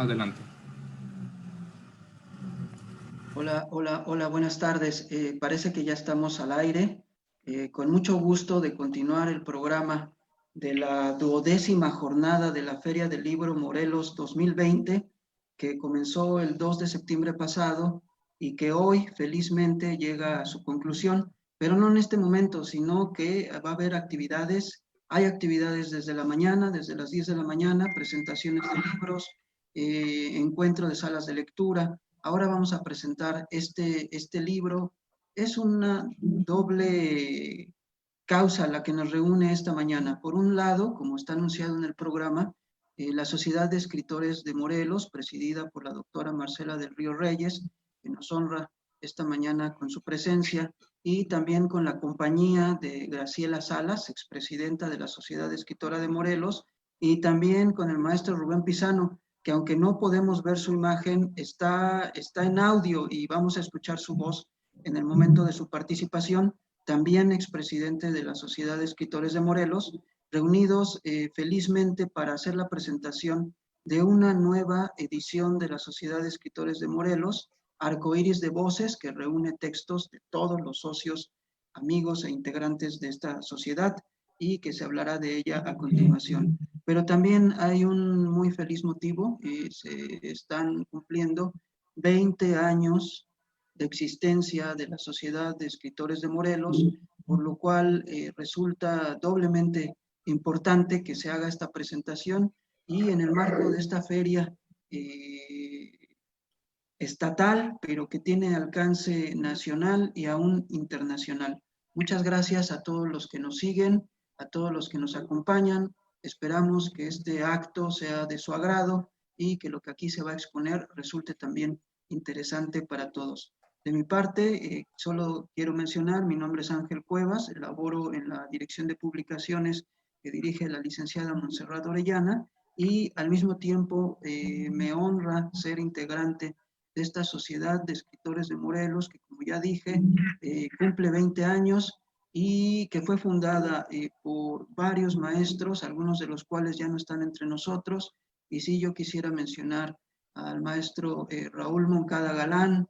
Adelante. Hola, buenas tardes. Parece que ya estamos al aire. Con mucho gusto de continuar el programa de la 12ª jornada de la Feria del Libro Morelos 2020, que comenzó el 2 de septiembre pasado y que hoy felizmente llega a su conclusión, pero no en este momento, sino que va a haber actividades. Hay actividades desde la mañana, desde las 10 de la mañana, presentaciones de libros, encuentro de salas de lectura. Ahora vamos a presentar este libro. Es una doble causa la que nos reúne esta mañana. Por un lado, como está anunciado en el programa, la Sociedad de Escritores de Morelos, presidida por la doctora Marcela del Río Reyes, que nos honra esta mañana con su presencia, y también con la compañía de Graciela Salas, expresidenta de la Sociedad de Escritora de Morelos, y también con el maestro Rubén Pisano, que aunque no podemos ver su imagen, está en audio y vamos a escuchar su voz en el momento de su participación, también expresidente de la Sociedad de Escritores de Morelos, reunidos felizmente para hacer la presentación de una nueva edición de la Sociedad de Escritores de Morelos, Arcoíris de Voces, que reúne textos de todos los socios, amigos e integrantes de esta sociedad y que se hablará de ella a continuación. Pero también hay un muy feliz motivo, se están cumpliendo 20 años de existencia de la Sociedad de Escritores de Morelos, por lo cual resulta doblemente importante que se haga esta presentación y en el marco de esta feria estatal, pero que tiene alcance nacional y aún internacional. Muchas gracias a todos los que nos siguen, a todos los que nos acompañan. Esperamos que este acto sea de su agrado y que lo que aquí se va a exponer resulte también interesante para todos. De mi parte, solo quiero mencionar, mi nombre es Ángel Cuevas, laboro en la Dirección de Publicaciones que dirige la licenciada Montserrat Orellana y al mismo tiempo me honra ser integrante de esta Sociedad de Escritores de Morelos, que como ya dije, cumple 20 años y que fue fundada por varios maestros, algunos de los cuales ya no están entre nosotros. Y sí, yo quisiera mencionar al maestro Raúl Moncada Galán,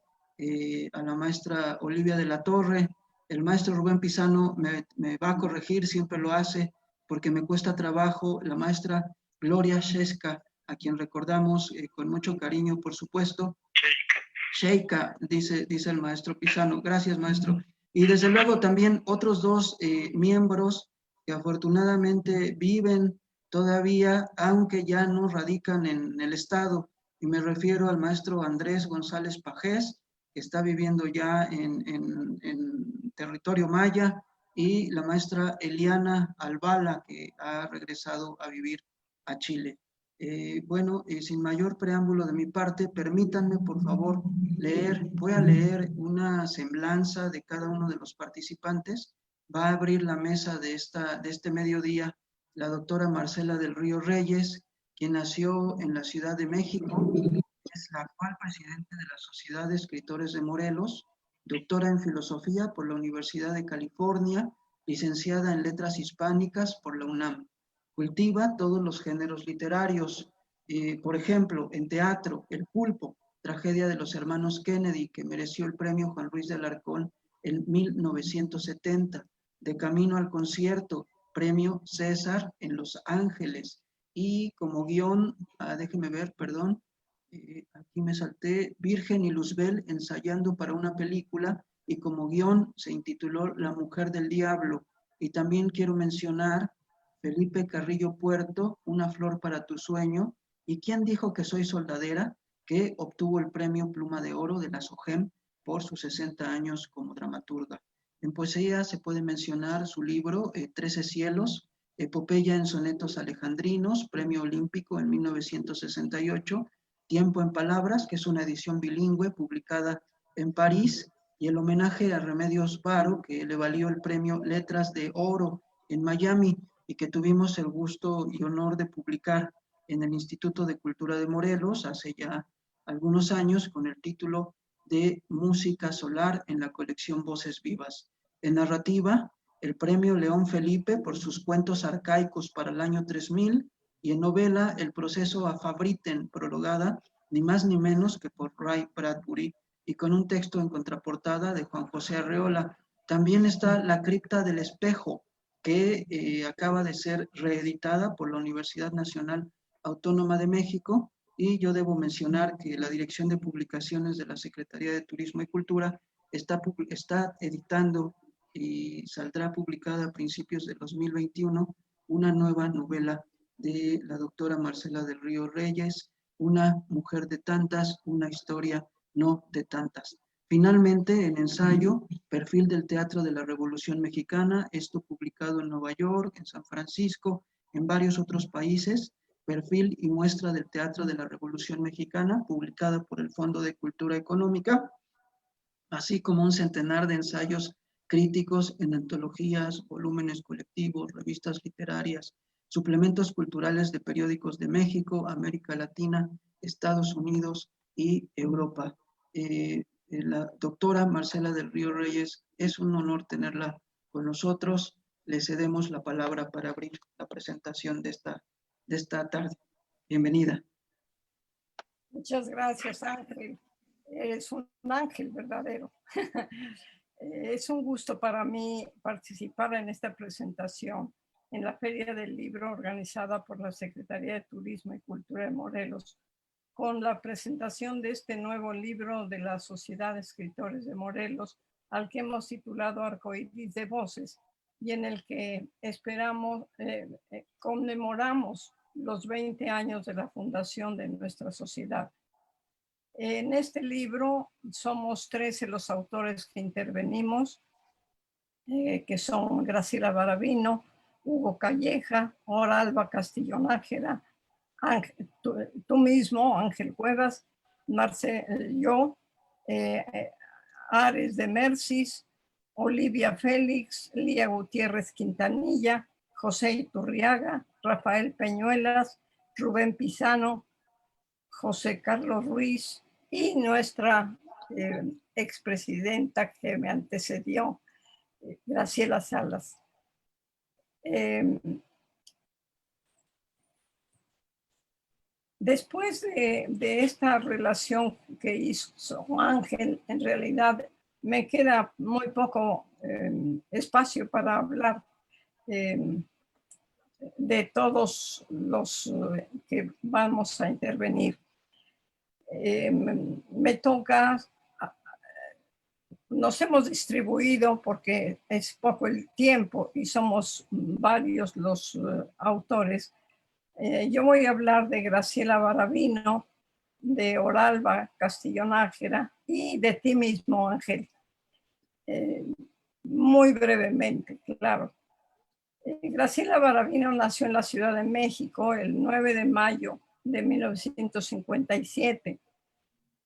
a la maestra Olivia de la Torre. El maestro Rubén Pisano me va a corregir, siempre lo hace, porque me cuesta trabajo. La maestra Gloria Shesca, a quien recordamos con mucho cariño, por supuesto. Sheika, dice el maestro Pisano. Gracias, maestro. Y desde luego también otros dos miembros que afortunadamente viven todavía, aunque ya no radican en el Estado. Y me refiero al maestro Andrés González Pajés, que está viviendo ya en territorio maya, y la maestra Eliana Albala, que ha regresado a vivir a Chile. Bueno, sin mayor preámbulo de mi parte, permítanme por favor voy a leer una semblanza de cada uno de los participantes. Va a abrir la mesa de este mediodía la doctora Marcela del Río Reyes, quien nació en la Ciudad de México, es la actual presidente de la Sociedad de Escritores de Morelos, doctora en Filosofía por la Universidad de California, licenciada en Letras Hispánicas por la UNAM. Cultiva todos los géneros literarios, por ejemplo, en teatro, El Pulpo, tragedia de los hermanos Kennedy, que mereció el premio Juan Ruiz de Alarcón en 1970, De Camino al Concierto, premio César en Los Ángeles, y como guión, déjeme ver, perdón, aquí me salté, Virgen y Luzbel ensayando para una película, y como guión se intituló La Mujer del Diablo. Y también quiero mencionar Felipe Carrillo Puerto, Una flor para tu sueño, y ¿Quién dijo que soy soldadera?, que obtuvo el premio Pluma de Oro de la SOGEM por sus 60 años como dramaturga. En poesía se puede mencionar su libro 13 cielos, Epopeya en sonetos alejandrinos, premio olímpico en 1968, Tiempo en palabras, que es una edición bilingüe publicada en París, y el homenaje a Remedios Varo, que le valió el premio Letras de Oro en Miami y que tuvimos el gusto y honor de publicar en el Instituto de Cultura de Morelos hace ya algunos años con el título de Música Solar en la colección Voces Vivas. En narrativa, el premio León Felipe por sus cuentos arcaicos para el año 3000, y en novela El proceso a Fabriten, prologada ni más ni menos que por Ray Bradbury, y con un texto en contraportada de Juan José Arreola. También está La cripta del espejo, que acaba de ser reeditada por la Universidad Nacional Autónoma de México, y yo debo mencionar que la Dirección de Publicaciones de la Secretaría de Turismo y Cultura está editando y saldrá publicada a principios de 2021 una nueva novela de la doctora Marcela del Río Reyes, Una mujer de tantas, una historia no de tantas. Finalmente, en ensayo, Perfil del Teatro de la Revolución Mexicana, esto publicado en Nueva York, en San Francisco, en varios otros países, Perfil y muestra del Teatro de la Revolución Mexicana, publicada por el Fondo de Cultura Económica, así como un centenar de ensayos críticos en antologías, volúmenes colectivos, revistas literarias, suplementos culturales de periódicos de México, América Latina, Estados Unidos y Europa. La doctora Marcela del Río Reyes, es un honor tenerla con nosotros. Le cedemos la palabra para abrir la presentación de esta tarde. Bienvenida. Muchas gracias, Ángel. Eres un ángel verdadero. Es un gusto para mí participar en esta presentación en la Feria del Libro organizada por la Secretaría de Turismo y Cultura de Morelos, con la presentación de este nuevo libro de la Sociedad de Escritores de Morelos, al que hemos titulado Arcoíris de Voces, y en el que conmemoramos los 20 años de la fundación de nuestra sociedad. En este libro somos 13 los autores que intervenimos, que son Graciela Baravino, Hugo Calleja, Oralba Castillo Nájera, tú mismo, Ángel Cuevas, yo, Ares de Mercis, Olivia Félix, Lía Gutiérrez Quintanilla, José Iturriaga, Rafael Peñuelas, Rubén Pizano, José Carlos Ruiz y nuestra expresidenta que me antecedió, Graciela Salas. Después de esta relación que hizo Ángel, en realidad me queda muy poco espacio para hablar de todos los que vamos a intervenir. Me toca, nos hemos distribuido porque es poco el tiempo y somos varios los autores. Yo voy a hablar de Graciela Baravino, de Oralba Castillo Nájera y de ti mismo, Ángel. Muy brevemente, claro. Graciela Baravino nació en la Ciudad de México el 9 de mayo de 1957.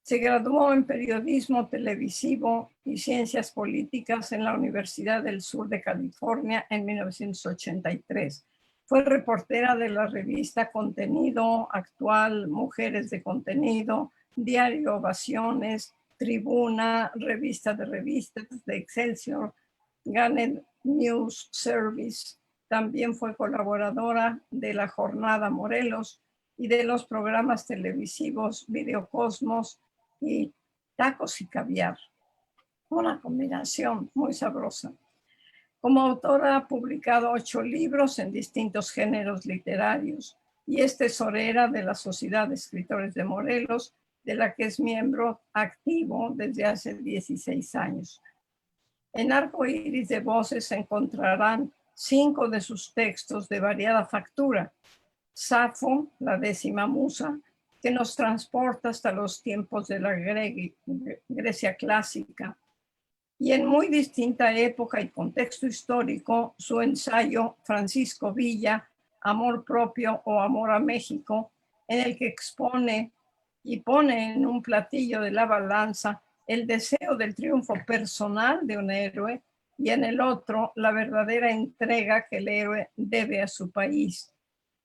Se graduó en periodismo televisivo y ciencias políticas en la Universidad del Sur de California en 1983. Fue reportera de la revista Contenido Actual, Mujeres de Contenido, Diario Ovaciones, Tribuna, Revista de Revistas de Excelsior, Gannett News Service. También fue colaboradora de La Jornada Morelos y de los programas televisivos Videocosmos y Tacos y Caviar. Una combinación muy sabrosa. Como autora ha publicado 8 libros en distintos géneros literarios y es tesorera de la Sociedad de Escritores de Morelos, de la que es miembro activo desde hace 16 años. En Arcoíris de Voces se encontrarán 5 de sus textos de variada factura. Safo, la 10ª musa, que nos transporta hasta los tiempos de la Grecia clásica. Y en muy distinta época y contexto histórico, su ensayo Francisco Villa, Amor propio o Amor a México, en el que expone y pone en un platillo de la balanza el deseo del triunfo personal de un héroe y en el otro la verdadera entrega que el héroe debe a su país,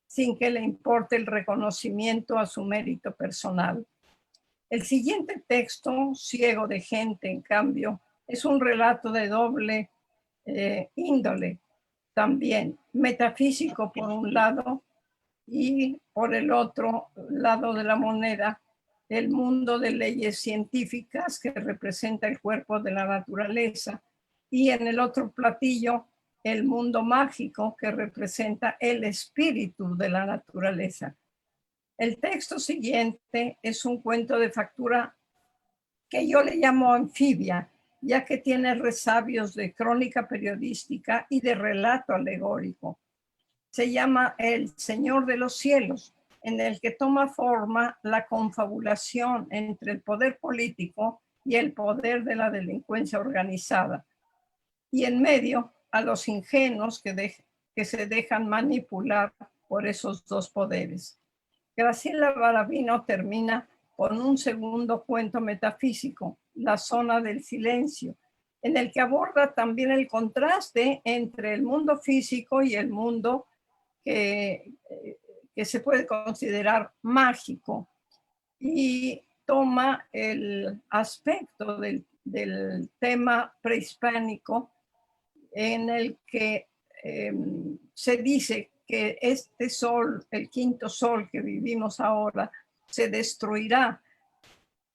sin que le importe el reconocimiento a su mérito personal. El siguiente texto, Ciego de gente, en cambio, es un relato de doble índole, también metafísico por un lado y por el otro lado de la moneda, el mundo de leyes científicas que representa el cuerpo de la naturaleza, y en el otro platillo, el mundo mágico que representa el espíritu de la naturaleza. El texto siguiente es un cuento de factura que yo le llamo anfibia, ya que tiene resabios de crónica periodística y de relato alegórico. Se llama El Señor de los Cielos, en el que toma forma la confabulación entre el poder político y el poder de la delincuencia organizada. Y en medio, a los ingenuos que se dejan manipular por esos dos poderes. Graciela Baravino termina con un segundo cuento metafísico, La Zona del Silencio, en el que aborda también el contraste entre el mundo físico y el mundo que se puede considerar mágico, y toma el aspecto del tema prehispánico en el que se dice que este sol, el quinto sol que vivimos ahora, se destruirá,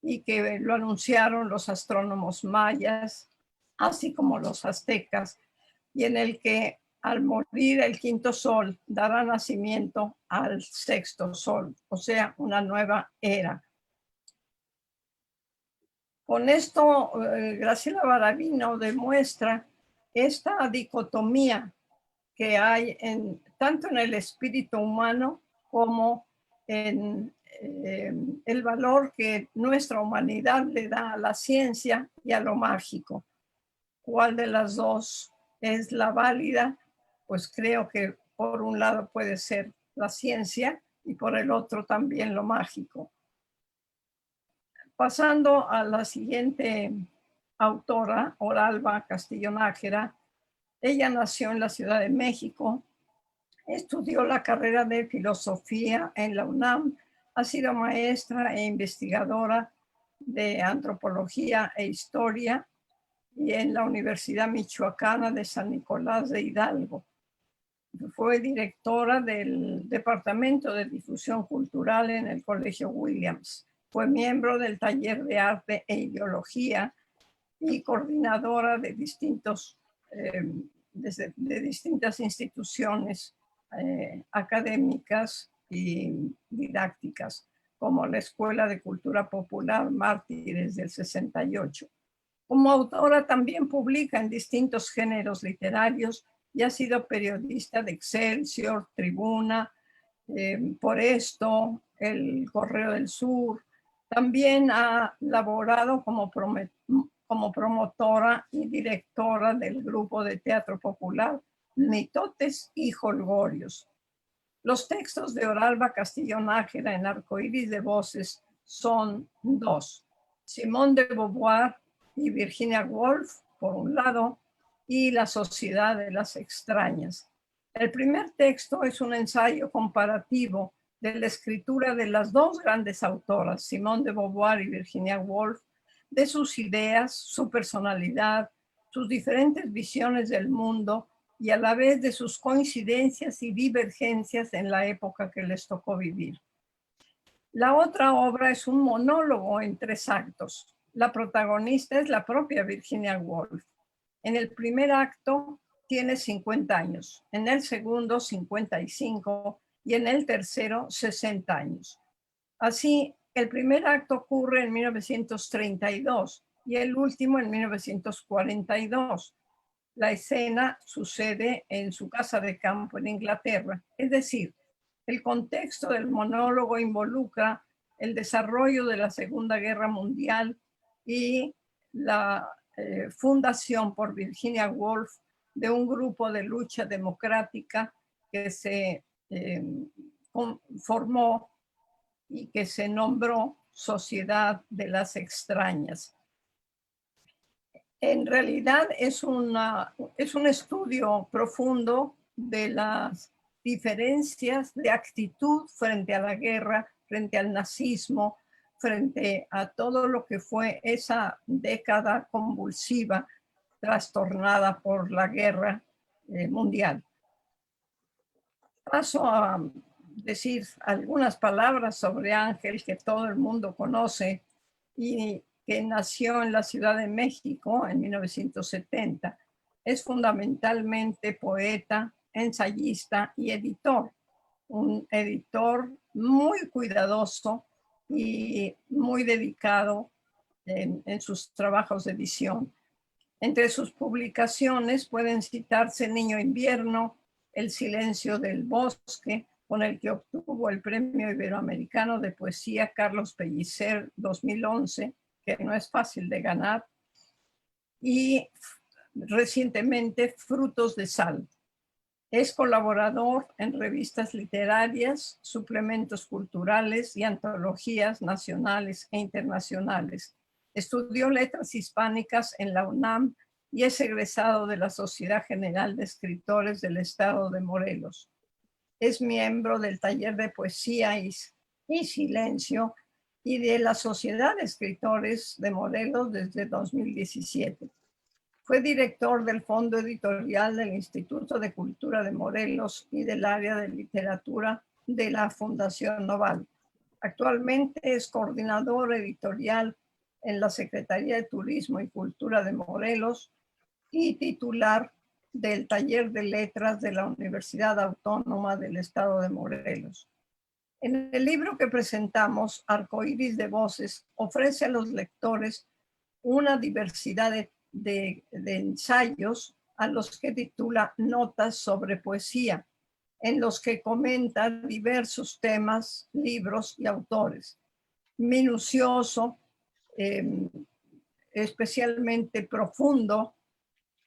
y que lo anunciaron los astrónomos mayas, así como los aztecas, y en el que al morir el quinto sol dará nacimiento al sexto sol, o sea, una nueva era. Con esto, Graciela Baravino demuestra esta dicotomía que hay tanto en el espíritu humano como en el valor que nuestra humanidad le da a la ciencia y a lo mágico. ¿Cuál de las dos es la válida? Pues creo que por un lado puede ser la ciencia y por el otro también lo mágico. Pasando a la siguiente autora, Oralba Castillo Nájera. Ella nació en la Ciudad de México, estudió la carrera de filosofía en la UNAM, ha sido maestra e investigadora de antropología e historia y en la Universidad Michoacana de San Nicolás de Hidalgo. Fue directora del Departamento de Difusión Cultural en el Colegio Williams. Fue miembro del Taller de Arte e Ideología y coordinadora de distintas instituciones académicas y didácticas, como la Escuela de Cultura Popular Mártires del 68. Como autora también publica en distintos géneros literarios y ha sido periodista de Excelsior, Tribuna, Por Esto, El Correo del Sur. También ha laborado como promotora y directora del grupo de teatro popular Mitotes y Jolgorios. Los textos de Oralba Castillo Nájera en Arcoíris de Voces son dos: Simone de Beauvoir y Virginia Woolf, por un lado, y La Sociedad de las Extrañas. El primer texto es un ensayo comparativo de la escritura de las dos grandes autoras, Simone de Beauvoir y Virginia Woolf, de sus ideas, su personalidad, sus diferentes visiones del mundo y a la vez de sus coincidencias y divergencias en la época que les tocó vivir. La otra obra es un monólogo en 3 actos. La protagonista es la propia Virginia Woolf. En el primer acto tiene 50 años, en el segundo 55 y en el tercero 60 años. Así, el primer acto ocurre en 1932 y el último en 1942. La escena sucede en su casa de campo en Inglaterra. Es decir, el contexto del monólogo involucra el desarrollo de la Segunda Guerra Mundial y la fundación por Virginia Woolf de un grupo de lucha democrática que se formó y que se nombró Sociedad de las Extrañas. En realidad es un estudio profundo de las diferencias de actitud frente a la guerra, frente al nazismo, frente a todo lo que fue esa década convulsiva trastornada por la guerra mundial. Paso a decir algunas palabras sobre Ángel, que todo el mundo conoce y que nació en la Ciudad de México en 1970. Es fundamentalmente poeta, ensayista y editor. Un editor muy cuidadoso y muy dedicado en sus trabajos de edición. Entre sus publicaciones pueden citarse Niño Invierno, El silencio del bosque, con el que obtuvo el Premio Iberoamericano de Poesía Carlos Pellicer 2011, que no es fácil de ganar, y recientemente Frutos de Sal. Es colaborador en revistas literarias, suplementos culturales y antologías nacionales e internacionales. Estudió letras hispánicas en la UNAM y es egresado de la Sociedad General de Escritores del Estado de Morelos. Es miembro del Taller de Poesía y Silencio y de la Sociedad de Escritores de Morelos desde 2017. Fue director del Fondo Editorial del Instituto de Cultura de Morelos y del área de literatura de la Fundación Noval. Actualmente es coordinador editorial en la Secretaría de Turismo y Cultura de Morelos y titular del Taller de Letras de la Universidad Autónoma del Estado de Morelos. En el libro que presentamos, Arcoíris de Voces, ofrece a los lectores una diversidad de ensayos a los que titula Notas sobre Poesía, en los que comenta diversos temas, libros y autores. Minucioso, especialmente profundo,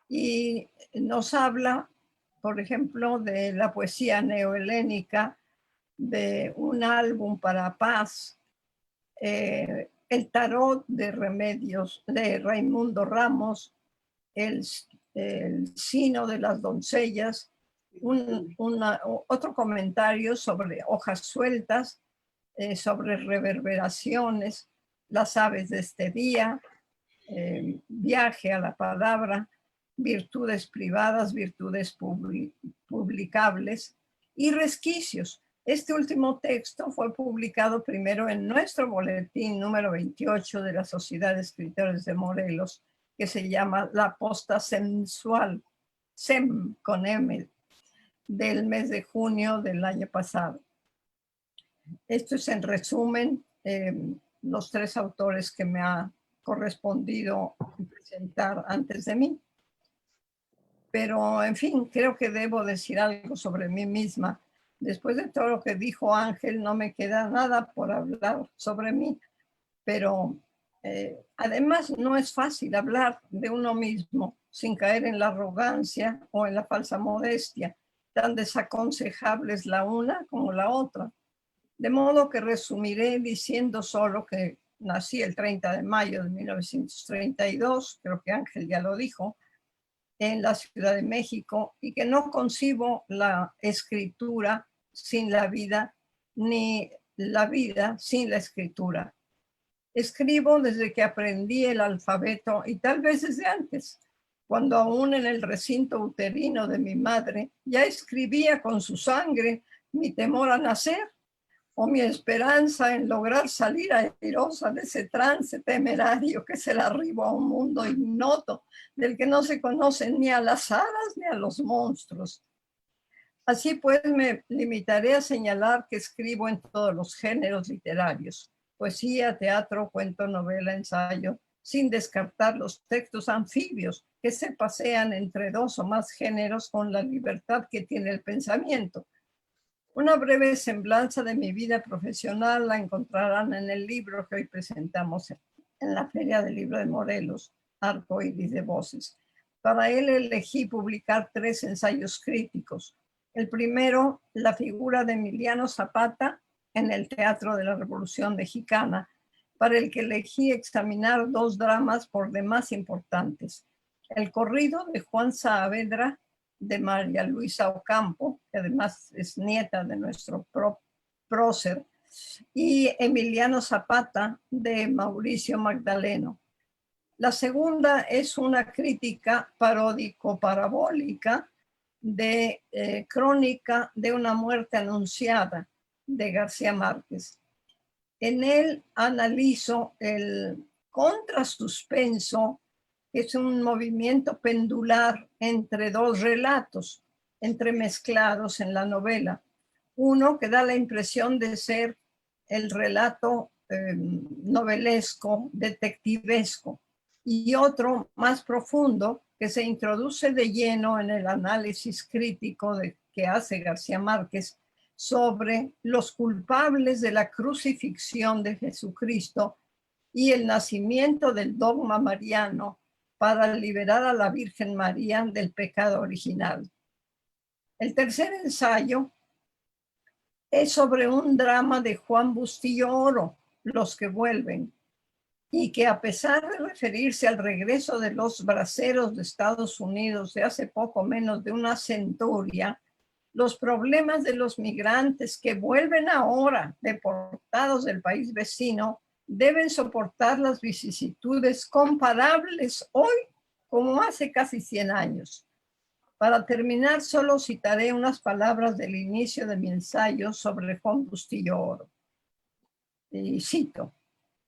y nos habla, por ejemplo, de la poesía neohelénica, de un álbum para paz, el tarot de Remedios de Raimundo Ramos, el sino de las doncellas, otro comentario sobre hojas sueltas, sobre reverberaciones, las aves de este día, viaje a la palabra, virtudes privadas, virtudes publicables y resquicios. Este último texto fue publicado primero en nuestro boletín número 28 de la Sociedad de Escritores de Morelos, que se llama La Posta Sensual, SEM con M, del mes de junio del año pasado. Esto es en resumen los tres autores que me ha correspondido presentar antes de mí. Pero, en fin, creo que debo decir algo sobre mí misma. Después de todo lo que dijo Ángel, no me queda nada por hablar sobre mí, pero además no es fácil hablar de uno mismo sin caer en la arrogancia o en la falsa modestia, tan desaconsejables la una como la otra. De modo que resumiré diciendo solo que nací el 30 de mayo de 1932, creo que Ángel ya lo dijo, en la Ciudad de México, y que no concibo la escritura sin la vida, ni la vida sin la escritura. Escribo desde que aprendí el alfabeto y tal vez desde antes, cuando aún en el recinto uterino de mi madre ya escribía con su sangre mi temor a nacer o mi esperanza en lograr salir airosa de ese trance temerario que es el arribo a un mundo ignoto del que no se conocen ni a las hadas ni a los monstruos. Así pues, me limitaré a señalar que escribo en todos los géneros literarios: poesía, teatro, cuento, novela, ensayo, sin descartar los textos anfibios que se pasean entre dos o más géneros con la libertad que tiene el pensamiento. Una breve semblanza de mi vida profesional la encontrarán en el libro que hoy presentamos en la Feria del Libro de Morelos, Arcoíris de Voces. Para él elegí publicar 3 ensayos críticos. El primero, la figura de Emiliano Zapata en el Teatro de la Revolución Mexicana, para el que elegí examinar 2 dramas por demás importantes: el corrido de Juan Saavedra, de María Luisa Ocampo, que además es nieta de nuestro prócer, y Emiliano Zapata, de Mauricio Magdaleno. La segunda es una crítica paródico-parabólica de Crónica de una muerte anunciada, de García Márquez. En él analizo el contrasuspenso, que es un movimiento pendular entre dos relatos entremezclados en la novela. Uno que da la impresión de ser el relato novelesco, detectivesco, y otro más profundo que se introduce de lleno en el análisis crítico que hace García Márquez sobre los culpables de la crucifixión de Jesucristo y el nacimiento del dogma mariano para liberar a la Virgen María del pecado original. El tercer ensayo es sobre un drama de Juan Bustillo Oro, Los que vuelven, y que a pesar de referirse al regreso de los braceros de Estados Unidos de hace poco menos de una centuria, los problemas de los migrantes que vuelven ahora deportados del país vecino deben soportar las vicisitudes comparables hoy como hace casi 100 años. Para terminar, solo citaré unas palabras del inicio de mi ensayo sobre Juan Bustillo Oro. Y cito: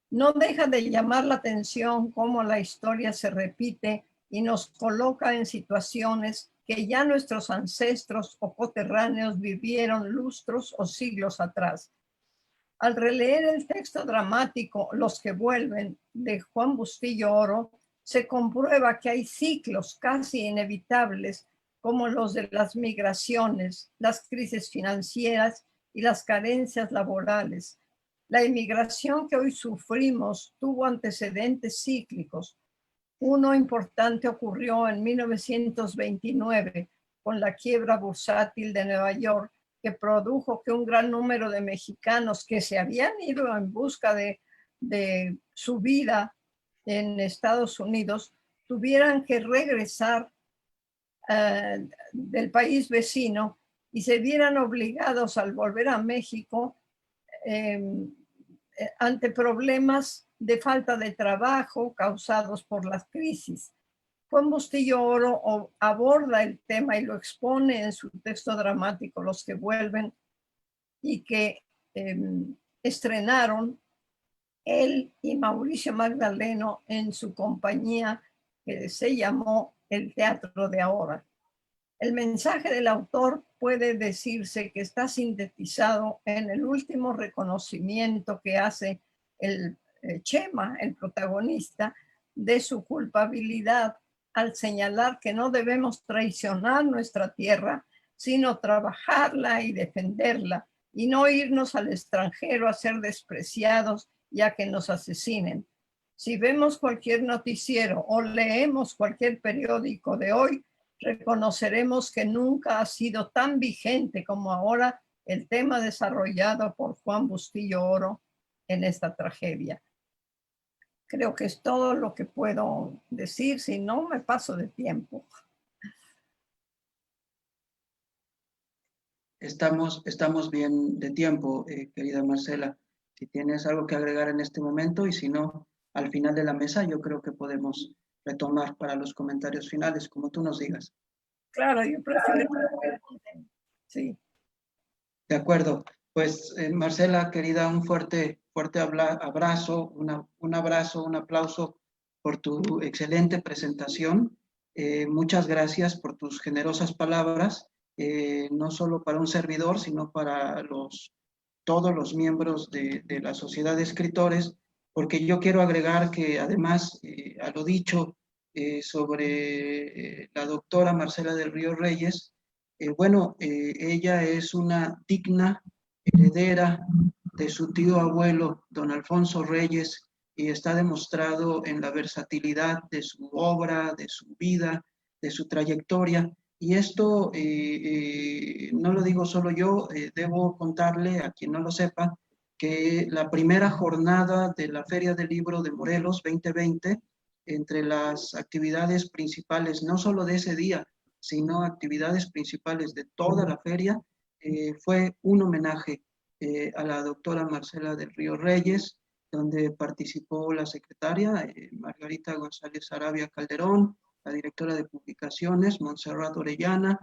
no deja de llamar la atención cómo la historia se repite y nos coloca en situaciones que ya nuestros ancestros o coterráneos vivieron lustros o siglos atrás. Al releer el texto dramático Los que vuelven de Juan Bustillo Oro, se comprueba que hay ciclos casi inevitables como los de las migraciones, las crisis financieras y las carencias laborales. La inmigración que hoy sufrimos tuvo antecedentes cíclicos. Uno importante ocurrió en 1929 con la quiebra bursátil de Nueva York, que produjo que un gran número de mexicanos que se habían ido en busca de su vida en Estados Unidos tuvieran que regresar del país vecino y se vieran obligados al volver a México ante problemas de falta de trabajo causados por las crisis. Juan Bustillo Oro aborda el tema y lo expone en su texto dramático Los que vuelven, y que estrenaron él y Mauricio Magdaleno en su compañía que se llamó El Teatro de Ahora. El mensaje del autor puede decirse que está sintetizado en el último reconocimiento que hace el Chema, el protagonista, de su culpabilidad al señalar que no debemos traicionar nuestra tierra, sino trabajarla y defenderla, y no irnos al extranjero a ser despreciados y a que nos asesinen. Si vemos cualquier noticiero o leemos cualquier periódico de hoy, reconoceremos que nunca ha sido tan vigente como ahora el tema desarrollado por Juan Bustillo Oro en esta tragedia. Creo que es todo lo que puedo decir, si no me paso de tiempo. Estamos bien de tiempo, querida Marcela. Si tienes algo que agregar en este momento, y si no, al final de la mesa yo creo que podemos retomar para los comentarios finales, como tú nos digas. Claro, yo prefiero que me pregunten. Sí. De acuerdo. Pues, Marcela, querida, un fuerte abrazo, un abrazo, un aplauso por tu excelente presentación. Muchas gracias por tus generosas palabras, no solo para un servidor, sino para todos los miembros de la Sociedad de Escritores, porque yo quiero agregar que además a lo dicho sobre la doctora Marcela del Río Reyes, ella es una digna heredera de su tío abuelo, don Alfonso Reyes, y está demostrado en la versatilidad de su obra, de su vida, de su trayectoria. Y esto no lo digo solo yo, debo contarle a quien no lo sepa que la primera jornada de la Feria del Libro de Morelos 2020, entre las actividades principales, no solo de ese día, sino actividades principales de toda la feria, fue un homenaje a la doctora Marcela del Río Reyes, donde participó la secretaria Margarita González Arabia Calderón, la directora de publicaciones Montserrat Orellana,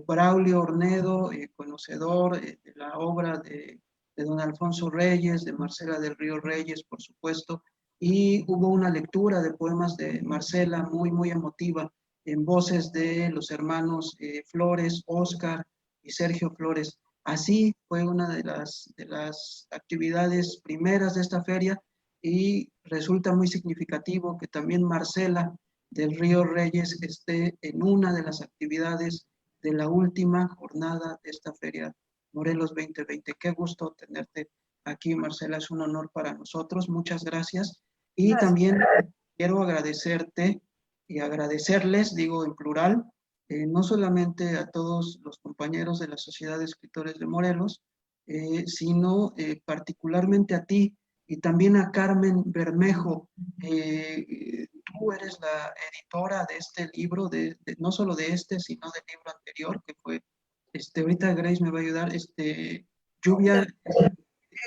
Braulio Ornedo, conocedor de la obra de de don Alfonso Reyes, de Marcela del Río Reyes, por supuesto, y hubo una lectura de poemas de Marcela muy, muy emotiva, en voces de los hermanos Flores, Óscar y Sergio Flores. Así fue una de las actividades primeras de esta feria, y resulta muy significativo que también Marcela del Río Reyes esté en una de las actividades de la última jornada de esta feria Morelos 2020. Qué gusto tenerte aquí, Marcela, es un honor para nosotros. Muchas gracias. Y Gracias. también quiero agradecerte y agradecerles, digo en plural, no solamente a todos los compañeros de la Sociedad de Escritores de Morelos, sino particularmente a ti y también a Carmen Bermejo. Tú eres la editora de este libro, no solo de este, sino del libro anterior, que fue, ahorita Grace me va a ayudar, Lluvia.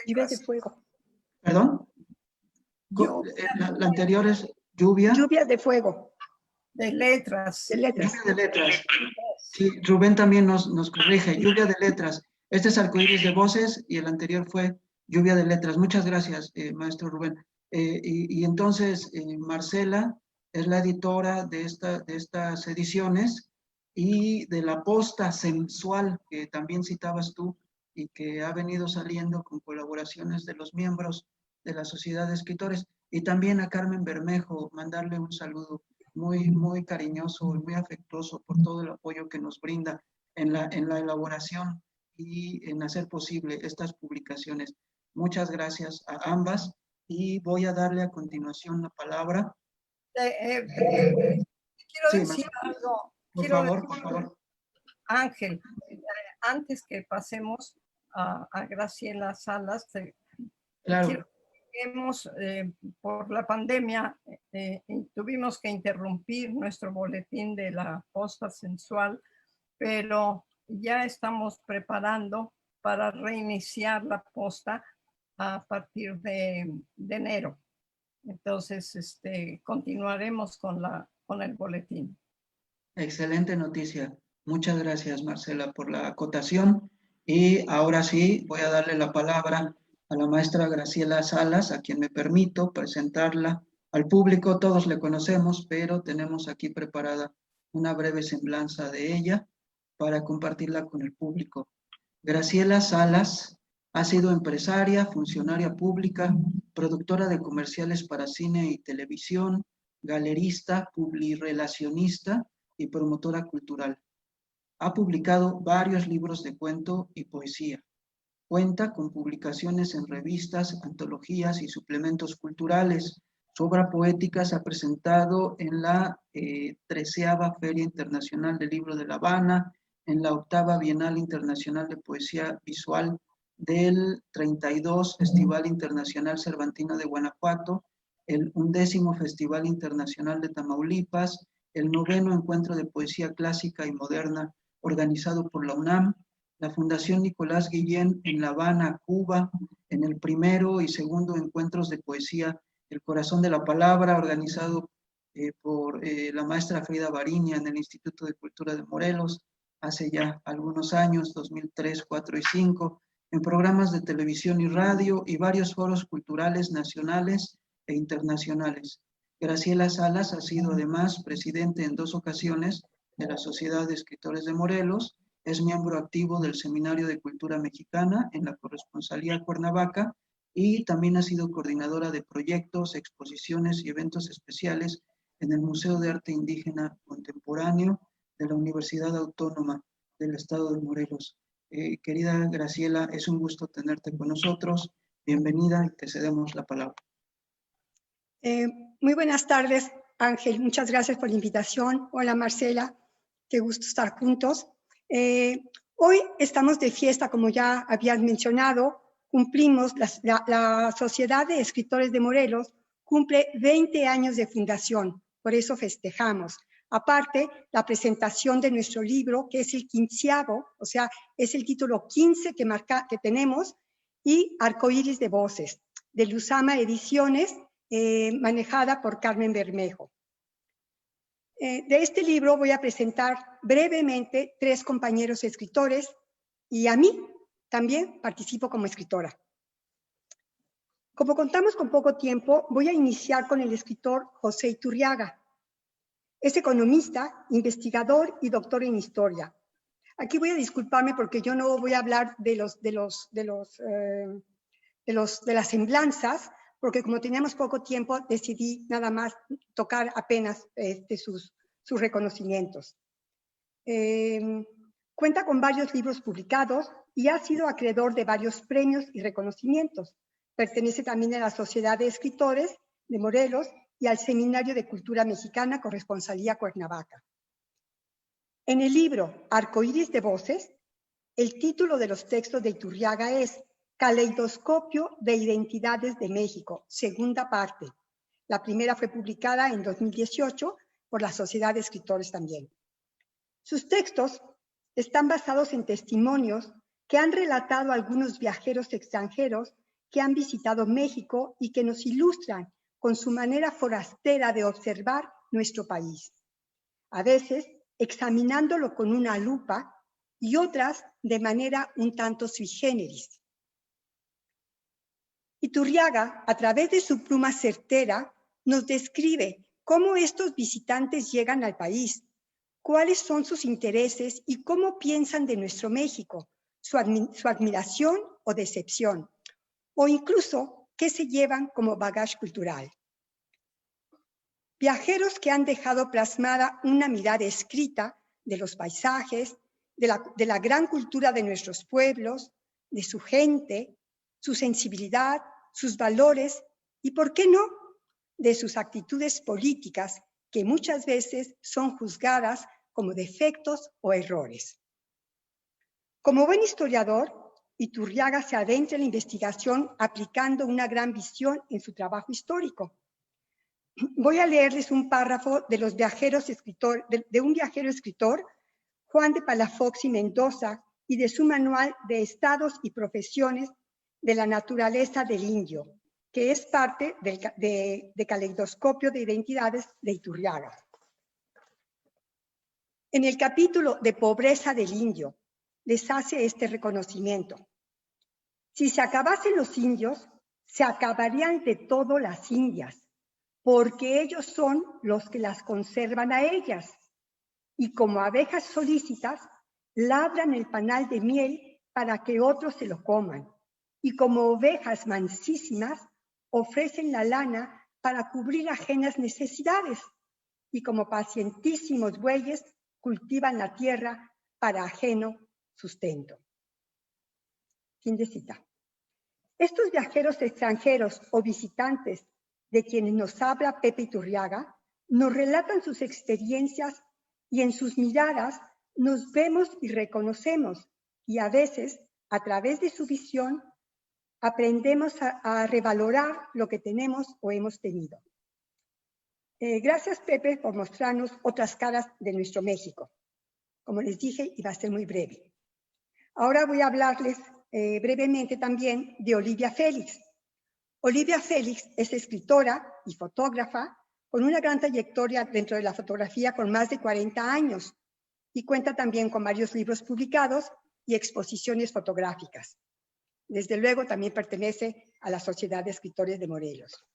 Lluvia de fuego. ¿Perdón? La anterior es Lluvia. Lluvia de fuego. De letras. De letras. Lluvia de letras. Sí, Rubén también nos corrige. Lluvia de letras. Este es Arcoíris de voces y el anterior fue Lluvia de letras. Muchas gracias, maestro Rubén. Y entonces, Marcela es la editora de estas ediciones y de la posta sensual que también citabas tú y que ha venido saliendo con colaboraciones de los miembros de la Sociedad de Escritores. Y también a Carmen Bermejo, mandarle un saludo muy, muy cariñoso y muy afectuoso por todo el apoyo que nos brinda en la elaboración y en hacer posible estas publicaciones. Muchas gracias a ambas y voy a darle a continuación la palabra. Quiero Sí, decir algo. Por favor. Ángel, antes que pasemos a Graciela Salas, Claro. Por la pandemia tuvimos que interrumpir nuestro boletín de la posta sensual, pero ya estamos preparando para reiniciar la posta a partir de enero. Entonces, continuaremos con el boletín. Excelente noticia. Muchas gracias, Marcela, por la acotación. Y ahora sí, voy a darle la palabra a la maestra Graciela Salas, a quien me permito presentarla al público. Todos le conocemos, pero tenemos aquí preparada una breve semblanza de ella para compartirla con el público. Graciela Salas ha sido empresaria, funcionaria pública, productora de comerciales para cine y televisión, galerista, publirelacionista y promotora cultural. Ha publicado varios libros de cuento y poesía. Cuenta con publicaciones en revistas, antologías y suplementos culturales. Su obra poética se ha presentado en la 13ª Feria Internacional del Libro de La Habana, en la 8ª Bienal Internacional de Poesía Visual del 32 Festival Internacional Cervantino de Guanajuato, el 11º Festival Internacional de Tamaulipas, el 9º Encuentro de Poesía Clásica y Moderna organizado por la UNAM, la Fundación Nicolás Guillén en La Habana, Cuba, en el 1º y 2º Encuentros de Poesía El Corazón de la Palabra, organizado por la maestra Frida Bariña en el Instituto de Cultura de Morelos, hace ya algunos años, 2003, 4 y 5, en programas de televisión y radio y varios foros culturales nacionales e internacionales. Graciela Salas ha sido además presidente en 2 ocasiones de la Sociedad de Escritores de Morelos, es miembro activo del Seminario de Cultura Mexicana en la Corresponsalía Cuernavaca y también ha sido coordinadora de proyectos, exposiciones y eventos especiales en el Museo de Arte Indígena Contemporáneo de la Universidad Autónoma del Estado de Morelos. Querida Graciela, es un gusto tenerte con nosotros. Bienvenida y te cedemos la palabra. Muy buenas tardes, Ángel. Muchas gracias por la invitación. Hola, Marcela. Qué gusto estar juntos. Hoy estamos de fiesta, como ya habías mencionado. Cumplimos, la Sociedad de Escritores de Morelos cumple 20 años de fundación. Por eso festejamos. Aparte, la presentación de nuestro libro, que es el 15º, o sea, es el título 15 que tenemos, y Arcoíris de Voces, de Luzama Ediciones, manejada por Carmen Bermejo. De este libro voy a presentar brevemente 3 compañeros escritores y a mí, También participo como escritora. Como contamos con poco tiempo, voy a iniciar con el escritor José Iturriaga. Es economista, investigador y doctor en historia. Aquí voy a disculparme porque yo no voy a hablar de las semblanzas, porque como teníamos poco tiempo, decidí nada más tocar apenas sus reconocimientos. Cuenta con varios libros publicados y ha sido acreedor de varios premios y reconocimientos. Pertenece también a la Sociedad de Escritores de Morelos y al Seminario de Cultura Mexicana Corresponsalía Cuernavaca. En el libro Arcoíris de Voces, el título de los textos de Iturriaga es Caleidoscopio de Identidades de México, segunda parte. La primera fue publicada en 2018 por la Sociedad de Escritores también. Sus textos están basados en testimonios que han relatado algunos viajeros extranjeros que han visitado México y que nos ilustran con su manera forastera de observar nuestro país. A veces examinándolo con una lupa y otras de manera un tanto sui generis. Iturriaga, a través de su pluma certera, nos describe cómo estos visitantes llegan al país, cuáles son sus intereses y cómo piensan de nuestro México, su admiración o decepción, o incluso qué se llevan como bagaje cultural. Viajeros que han dejado plasmada una mirada escrita de los paisajes, de la gran cultura de nuestros pueblos, de su gente, su sensibilidad, sus valores y, ¿por qué no?, de sus actitudes políticas que muchas veces son juzgadas como defectos o errores. Como buen historiador, Iturriaga se adentra en la investigación aplicando una gran visión en su trabajo histórico. Voy a leerles un párrafo de un viajero escritor, Juan de Palafox y Mendoza, y de su manual de estados y profesiones de la naturaleza del indio, que es parte de Caleidoscopio de Identidades de Iturriaga. En el capítulo de Pobreza del Indio, les hace este reconocimiento. Si se acabasen los indios, se acabarían de todo las indias, porque ellos son los que las conservan a ellas, y como abejas solícitas, labran el panal de miel para que otros se lo coman, y como ovejas mansísimas, ofrecen la lana para cubrir ajenas necesidades, y como pacientísimos bueyes, cultivan la tierra para ajeno sustento. Fin de cita. Estos viajeros extranjeros o visitantes de quienes nos habla Pepe Iturriaga nos relatan sus experiencias y en sus miradas nos vemos y reconocemos, y a veces, a través de su visión, aprendemos a revalorar lo que tenemos o hemos tenido. Gracias, Pepe, por mostrarnos otras caras de nuestro México. Como les dije, iba a ser muy breve. Ahora voy a hablarles brevemente también de Olivia Félix. Olivia Félix es escritora y fotógrafa con una gran trayectoria dentro de la fotografía con más de 40 años y cuenta también con varios libros publicados y exposiciones fotográficas. Desde luego también pertenece a la Sociedad de Escritores de Morelos.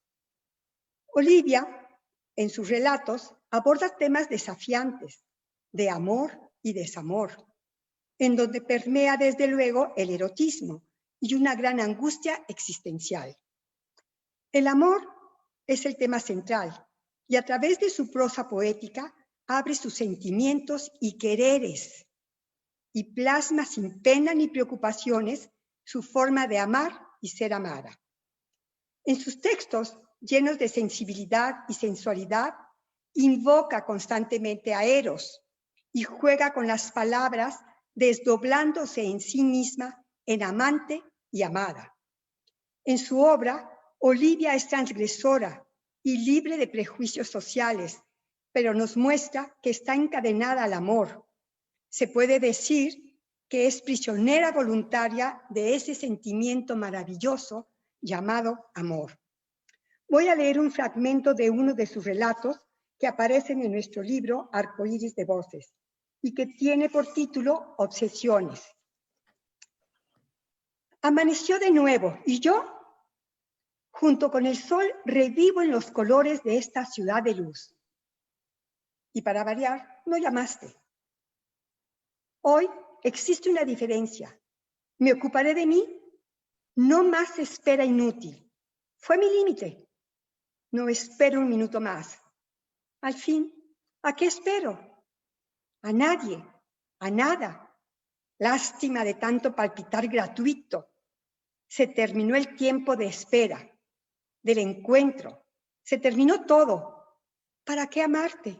Olivia, en sus relatos, aborda temas desafiantes de amor y desamor, en donde permea desde luego el erotismo y una gran angustia existencial. El amor es el tema central y a través de su prosa poética abre sus sentimientos y quereres y plasma sin pena ni preocupaciones su forma de amar y ser amada. En sus textos, llenos de sensibilidad y sensualidad, invoca constantemente a Eros y juega con las palabras desdoblándose en sí misma en amante y amada. En su obra, Olivia es transgresora y libre de prejuicios sociales, pero nos muestra que está encadenada al amor. Se puede decir que es prisionera voluntaria de ese sentimiento maravilloso llamado amor. Voy a leer un fragmento de uno de sus relatos que aparecen en nuestro libro Arcoíris de Voces y que tiene por título Obsesiones. Amaneció de nuevo y yo, junto con el sol, revivo en los colores de esta ciudad de luz. Y para variar, no llamaste. Hoy existe una diferencia. Me ocuparé de mí. No más espera inútil. Fue mi límite. No espero un minuto más. Al fin, ¿a qué espero? A nadie, a nada. Lástima de tanto palpitar gratuito. Se terminó el tiempo de espera, del encuentro. Se terminó todo. ¿Para qué amarte?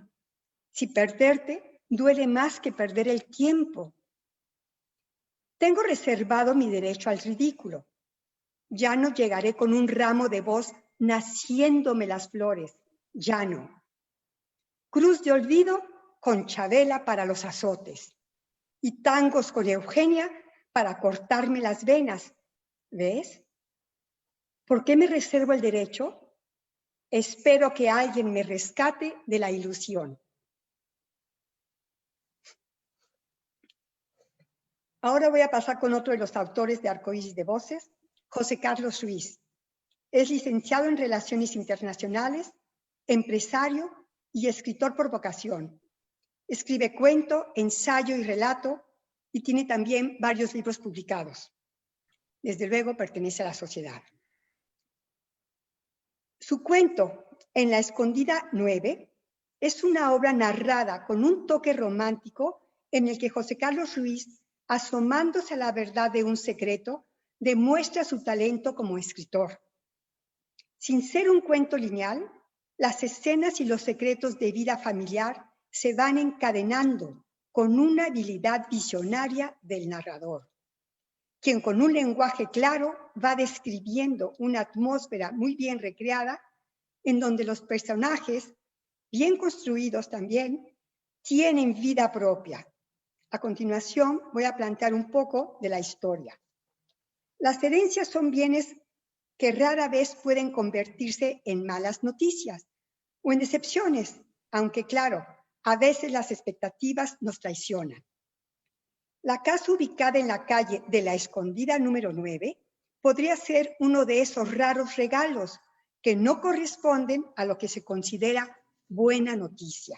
Si perderte duele más que perder el tiempo. Tengo reservado mi derecho al ridículo. Ya no llegaré con un ramo de voz naciéndome las flores. Ya no. Cruz de olvido con Chabela para los azotes. Y tangos con Eugenia para cortarme las venas. ¿Ves? ¿Por qué me reservo el derecho? Espero que alguien me rescate de la ilusión. Ahora voy a pasar con otro de los autores de Arcoíris de Voces, José Carlos Ruiz. Es licenciado en Relaciones Internacionales, empresario y escritor por vocación. Escribe cuento, ensayo y relato y tiene también varios libros publicados. Desde luego pertenece a la sociedad. Su cuento, En la Escondida 9, es una obra narrada con un toque romántico en el que José Carlos Ruiz, asomándose a la verdad de un secreto, demuestra su talento como escritor. Sin ser un cuento lineal, las escenas y los secretos de vida familiar se van encadenando con una habilidad visionaria del narrador, quien con un lenguaje claro va describiendo una atmósfera muy bien recreada en donde los personajes, bien construidos también, tienen vida propia. A continuación voy a plantear un poco de la historia. Las herencias son bienes que rara vez pueden convertirse en malas noticias o en decepciones, aunque claro, a veces las expectativas nos traicionan. La casa ubicada en la calle de la Escondida número 9 podría ser uno de esos raros regalos que no corresponden a lo que se considera buena noticia.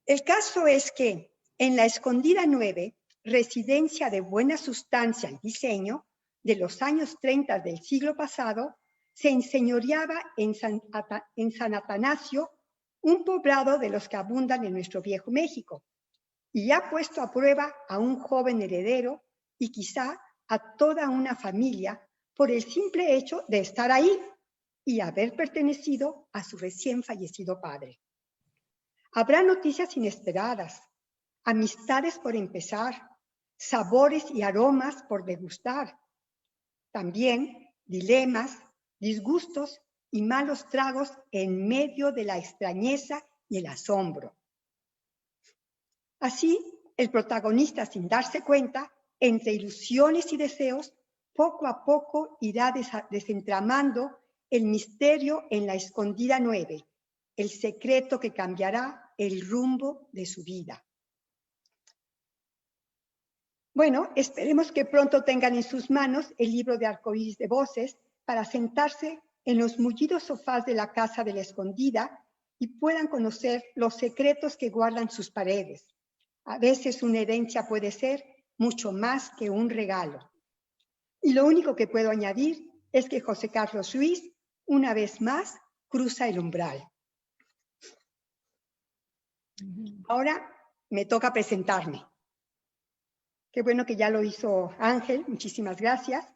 El caso es que en la Escondida 9, residencia de buena sustancia y diseño, de los años 30 del siglo pasado, se enseñoreaba en San Atanasio, un poblado de los que abundan en nuestro viejo México, y ha puesto a prueba a un joven heredero y quizá a toda una familia por el simple hecho de estar ahí y haber pertenecido a su recién fallecido padre. Habrá noticias inesperadas, amistades por empezar, sabores y aromas por degustar. También dilemas, disgustos y malos tragos en medio de la extrañeza y el asombro. Así, el protagonista, sin darse cuenta, entre ilusiones y deseos, poco a poco irá desentramando el misterio en la Escondida 9, el secreto que cambiará el rumbo de su vida. Bueno, esperemos que pronto tengan en sus manos el libro de Arcoíris de Voces para sentarse en los mullidos sofás de la casa de la Escondida y puedan conocer los secretos que guardan sus paredes. A veces una herencia puede ser mucho más que un regalo. Y lo único que puedo añadir es que José Carlos Ruiz, una vez más, cruza el umbral. Ahora me toca presentarme. Qué bueno que ya lo hizo Ángel, muchísimas gracias.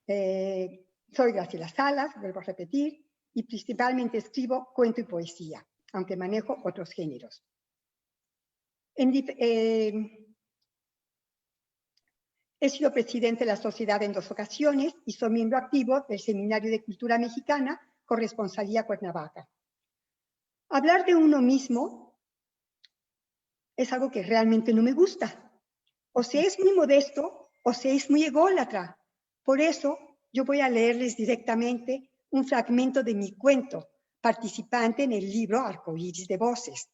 Soy Graciela Salas, vuelvo a repetir, y principalmente escribo cuento y poesía, aunque manejo otros géneros. He sido presidente de la sociedad en 2 ocasiones y soy miembro activo del Seminario de Cultura Mexicana, Corresponsalía Cuernavaca. Hablar de uno mismo es algo que realmente no me gusta. O se es muy modesto o se es muy ególatra. Por eso yo voy a leerles directamente un fragmento de mi cuento, participante en el libro Arcoíris de Voces,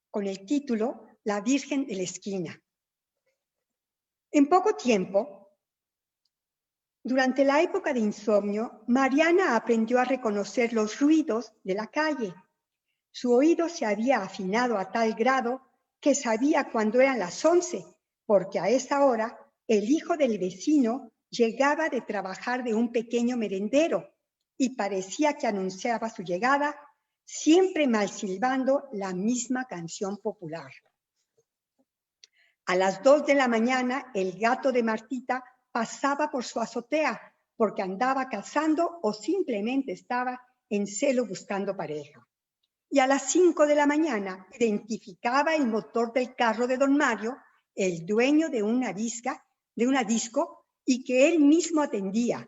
con el título La Virgen de la Esquina. En poco tiempo, Durante la época de insomnio, Mariana aprendió a reconocer los ruidos de la calle. Su oído se había afinado a tal grado que sabía cuándo eran las 11, porque a esa hora el hijo del vecino llegaba de trabajar de un pequeño merendero y parecía que anunciaba su llegada, siempre mal silbando la misma canción popular. A las 2 de la mañana, el gato de Martita pasaba por su azotea porque andaba cazando o simplemente estaba en celo buscando pareja. Y a las 5 de la mañana identificaba el motor del carro de don Mario, el dueño de una disco, y que él mismo atendía,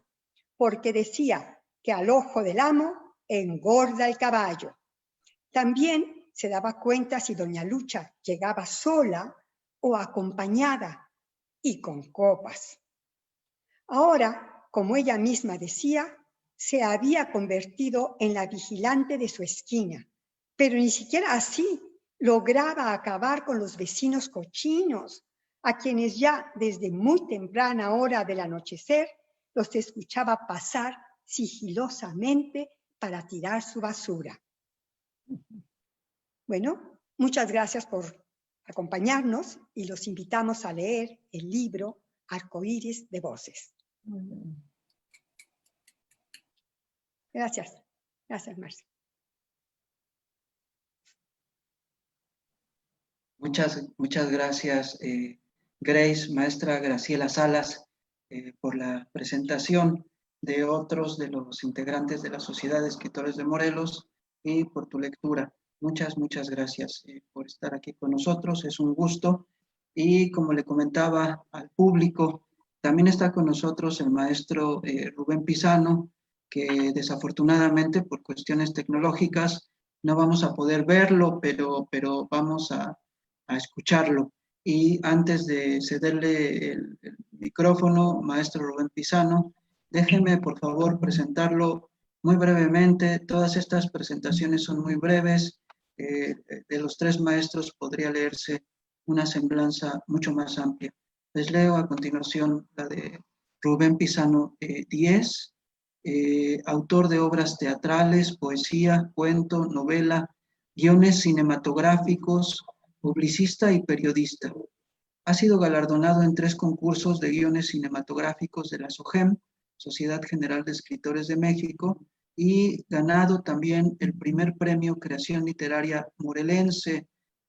porque decía que al ojo del amo engorda el caballo. También se daba cuenta si doña Lucha llegaba sola o acompañada y con copas. Ahora, como ella misma decía, se había convertido en la vigilante de su esquina, pero ni siquiera así lograba acabar con los vecinos cochinos, a quienes ya desde muy temprana hora del anochecer los escuchaba pasar sigilosamente para tirar su basura. Bueno, muchas gracias por acompañarnos y los invitamos a leer el libro Arcoíris de Voces. Gracias. Gracias, Marcia. Muchas gracias, Grace, maestra Graciela Salas, por la presentación de otros de los integrantes de la Sociedad de Escritores de Morelos y por tu lectura. Muchas gracias por estar aquí con nosotros, es un gusto. Y como le comentaba al público, también está con nosotros el maestro Rubén Pisano, que desafortunadamente por cuestiones tecnológicas no vamos a poder verlo, pero vamos a escucharlo. Y antes de cederle el micrófono, maestro Rubén Pisano, déjeme por favor presentarlo muy brevemente. Todas estas presentaciones son muy breves. De los tres maestros podría leerse una semblanza mucho más amplia. Les leo a continuación la de Rubén Pisano Díez, autor de obras teatrales, poesía, cuento, novela, guiones cinematográficos, publicista y periodista. Ha sido galardonado en 3 concursos de guiones cinematográficos de la SOGEM, Sociedad General de Escritores de México, y ganado también el primer premio Creación Literaria Morelense.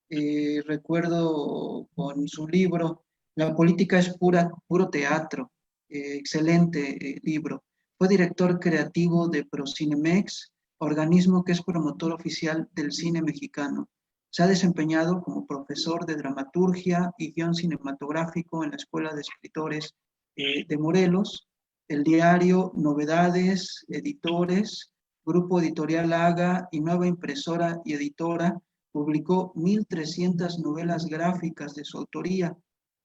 Recuerdo con su libro La política es puro teatro, excelente libro. Fue director creativo de Procinemex, organismo que es promotor oficial del cine mexicano. Se ha desempeñado como profesor de dramaturgia y guión cinematográfico en la Escuela de Escritores de Morelos, el diario Novedades, Editores, Grupo Editorial Haga y Nueva Impresora y Editora. Publicó 1,300 novelas gráficas de su autoría.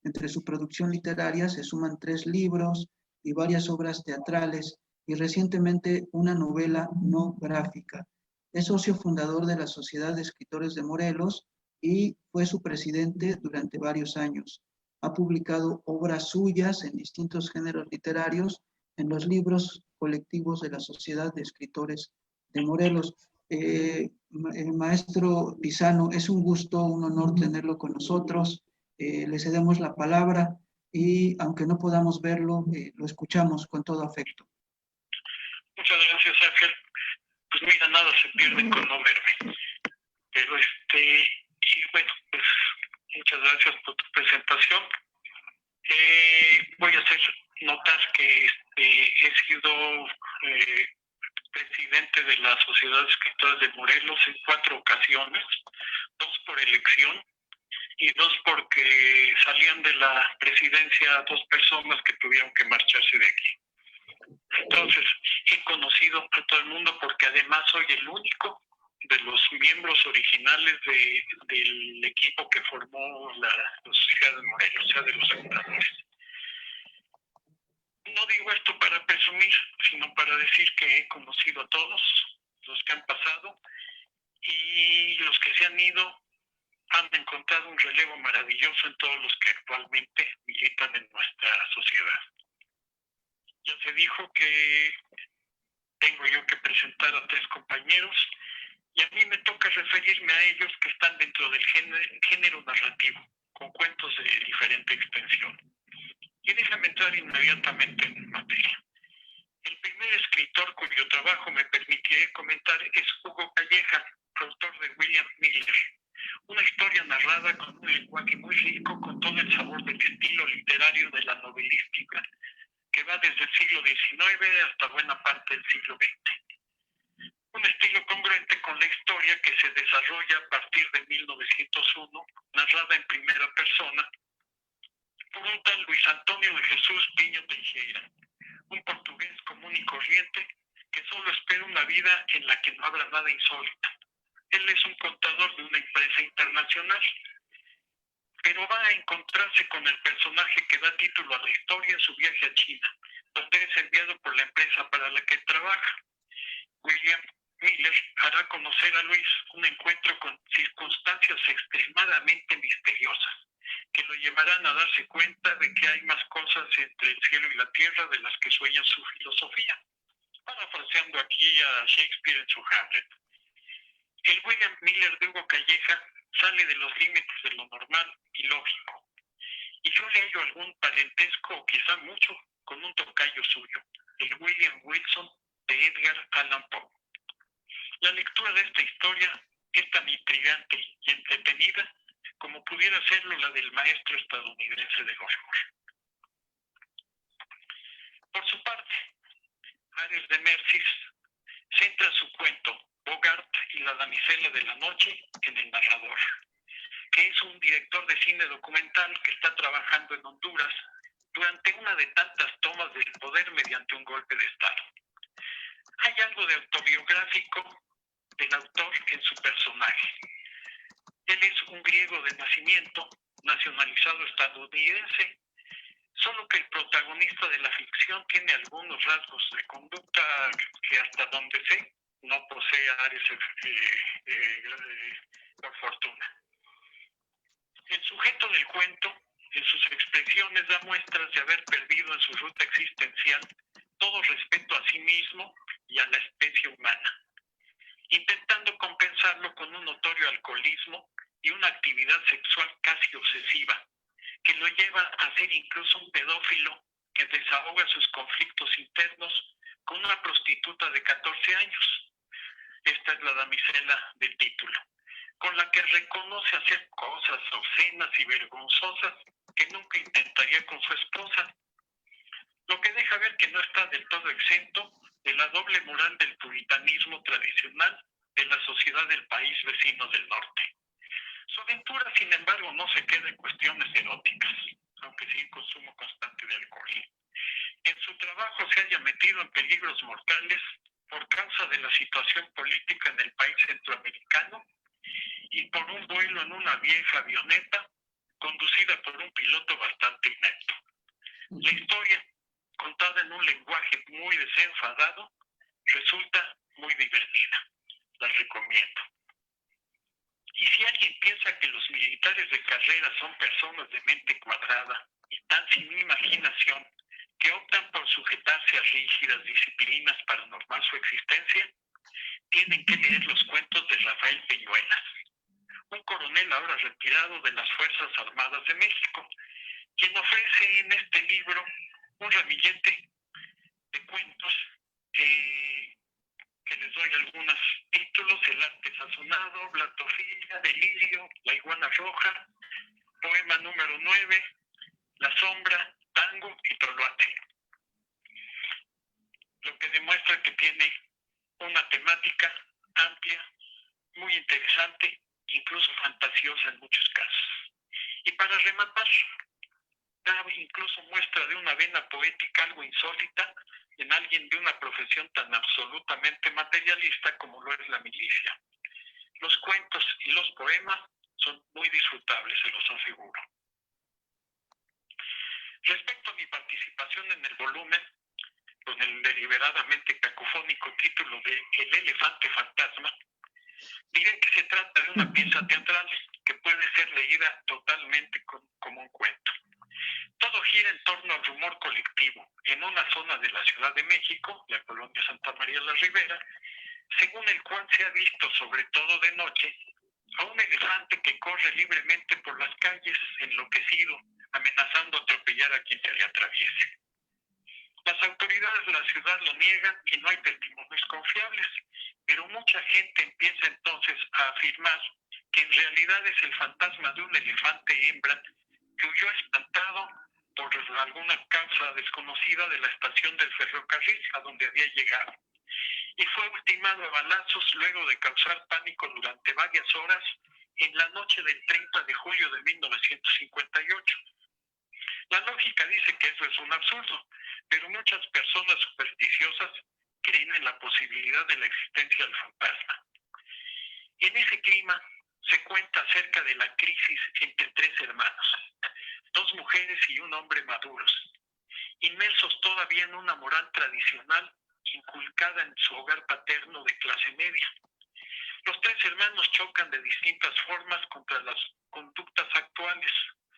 Entre su producción literaria se suman 3 libros y varias obras teatrales y recientemente una novela no gráfica. Es socio fundador de la Sociedad de Escritores de Morelos y fue su presidente durante varios años. Ha publicado obras suyas en distintos géneros literarios en los libros colectivos de la Sociedad de Escritores de Morelos. Maestro Pisano, es un gusto, un honor tenerlo con nosotros. Le cedemos la palabra y aunque no podamos verlo, lo escuchamos con todo afecto. Muchas gracias, Ángel. Pues mira, nada se pierde con no verme. Pero y bueno, pues muchas gracias por tu presentación. Voy a hacer notar que he sido presidente de la Sociedad de Escritores de Morelos en 4 ocasiones, 2 por elección y 2 porque salían de la presidencia 2 personas que tuvieron que marcharse de aquí. Entonces, he conocido a todo el mundo porque además soy el único de los miembros originales del equipo que formó la Sociedad de Morelos, o sea, de los fundadores. No digo esto para presumir, sino para decir que he conocido a todos los que han pasado y los que se han ido han encontrado un relevo maravilloso en todos los que actualmente militan en nuestra sociedad. Ya se dijo que tengo yo que presentar a 3 compañeros y a mí me toca referirme a ellos que están dentro del género narrativo, con cuentos de diferente extensión. Y déjame entrar inmediatamente en materia. El primer escritor cuyo trabajo me permitiré comentar es Hugo Calleja, autor de William Miller. Una historia narrada con un lenguaje muy rico, con todo el sabor del estilo literario de la novelística, que va desde el siglo XIX hasta buena parte del siglo XX. Un estilo congruente con la historia que se desarrolla a partir de 1901, narrada en primera persona, por un tal Luis Antonio de Jesús Pinho Teixeira, un portugués común y corriente que solo espera una vida en la que no habrá nada insólito. Él es un contador de una empresa internacional, pero va a encontrarse con el personaje que da título a la historia en su viaje a China, donde es enviado por la empresa para la que trabaja. William Miller hará conocer a Luis un encuentro con circunstancias extremadamente misteriosas, que lo llevarán a darse cuenta de que hay más cosas entre el cielo y la tierra de las que sueña su filosofía. Parafraseando aquí a Shakespeare en su Hamlet. El William Miller de Hugo Calleja sale de los límites de lo normal y lógico. Y yo le hallo algún parentesco, o quizá mucho, con un tocayo suyo, el William Wilson de Edgar Allan Poe. La lectura de esta historia es tan intrigante y entretenida como pudiera serlo la del maestro estadounidense de horror. Por su parte, Ares de Mercis centra su cuento Bogart y la damisela de la noche en el narrador, que es un director de cine documental que está trabajando en Honduras durante una de tantas tomas del poder mediante un golpe de Estado. Hay algo de autobiográfico del autor en su personaje. Él es un griego de nacimiento, nacionalizado estadounidense, solo que el protagonista de la ficción tiene algunos rasgos de conducta que hasta donde sé no posee Ares por fortuna. El sujeto del cuento, en sus expresiones, da muestras de haber perdido en su ruta existencial todo respeto a sí mismo y a la especie humana, intentando compensarlo con un notorio alcoholismo y una actividad sexual casi obsesiva, que lo lleva a ser incluso un pedófilo que desahoga sus conflictos internos con una prostituta de 14 años. Esta es la damisela del título, con la que reconoce hacer cosas obscenas y vergonzosas que nunca intentaría con su esposa, lo que deja ver que no está del todo exento de la doble moral del puritanismo tradicional de la sociedad del país vecino del norte. Su aventura, sin embargo, no se queda en cuestiones eróticas, aunque sí en consumo constante de alcohol. En su trabajo se haya metido en peligros mortales por causa de la situación política en el país centroamericano y por un vuelo en una vieja avioneta conducida por un piloto bastante inepto. La historia, contada en un lenguaje muy desenfadado, resulta muy divertida. La recomiendo. Y si alguien piensa que los militares de carrera son personas de mente cuadrada y tan sin imaginación que optan por sujetarse a rígidas disciplinas para normar su existencia, tienen que leer los cuentos de Rafael Peñuelas, un coronel ahora retirado de las Fuerzas Armadas de México, quien ofrece en este libro un ramillete de cuentos que les doy algunos títulos: El arte sazonado, Blatofilia, Delirio, La iguana roja, poema número 9, La sombra, Tango y Toloate. Lo que demuestra que tiene una temática amplia, muy interesante, incluso fantasiosa en muchos casos. Y para rematar, da incluso muestra de una vena poética algo insólita en alguien de una profesión tan absolutamente materialista como lo es la milicia. Los cuentos y los poemas son muy disfrutables, se los aseguro. Respecto a mi participación en el volumen, con el deliberadamente cacofónico título de El elefante fantasma, diré que se trata de una pieza teatral que puede ser leída totalmente como un cuento. Todo gira en torno al rumor colectivo. En una zona de la Ciudad de México, la colonia Santa María la Ribera, según el cual se ha visto, sobre todo de noche, a un elefante que corre libremente por las calles, enloquecido, amenazando atropellar a quien se le atraviese. Las autoridades de la ciudad lo niegan y no hay testimonios confiables, pero mucha gente empieza entonces a afirmar que en realidad es el fantasma de un elefante hembra que huyó espantado por alguna causa desconocida de la estación del ferrocarril a donde había llegado, y fue ultimado a balazos luego de causar pánico durante varias horas en la noche del 30 de julio de 1958. La lógica dice que eso es un absurdo, pero muchas personas supersticiosas creen en la posibilidad de la existencia del fantasma. En ese clima se cuenta acerca de la crisis entre tres hermanos, dos mujeres y un hombre maduros, inmersos todavía en una moral tradicional inculcada en su hogar paterno de clase media. Los tres hermanos chocan de distintas formas contra las conductas actuales,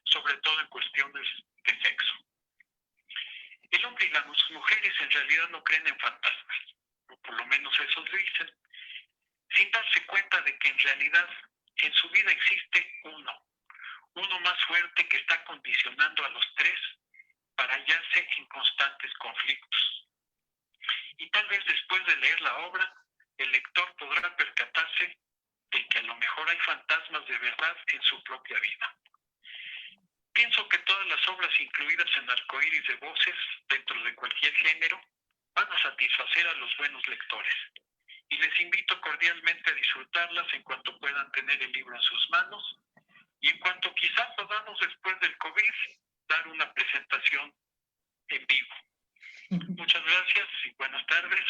sobre todo en cuestiones de sexo. El hombre y las mujeres en realidad no creen en fantasmas, o por lo menos eso dicen, sin darse cuenta de que en realidad en su vida existe uno más fuerte que está condicionando a los tres para hallarse en constantes conflictos. Y tal vez después de leer la obra, el lector podrá percatarse de que a lo mejor hay fantasmas de verdad en su propia vida. Pienso que todas las obras incluidas en Arcoíris de Voces, dentro de cualquier género, van a satisfacer a los buenos lectores. Y les invito cordialmente a disfrutarlas en cuanto puedan tener el libro en sus manos y en cuanto quizás podamos después del COVID dar una presentación en vivo. Muchas gracias y buenas tardes.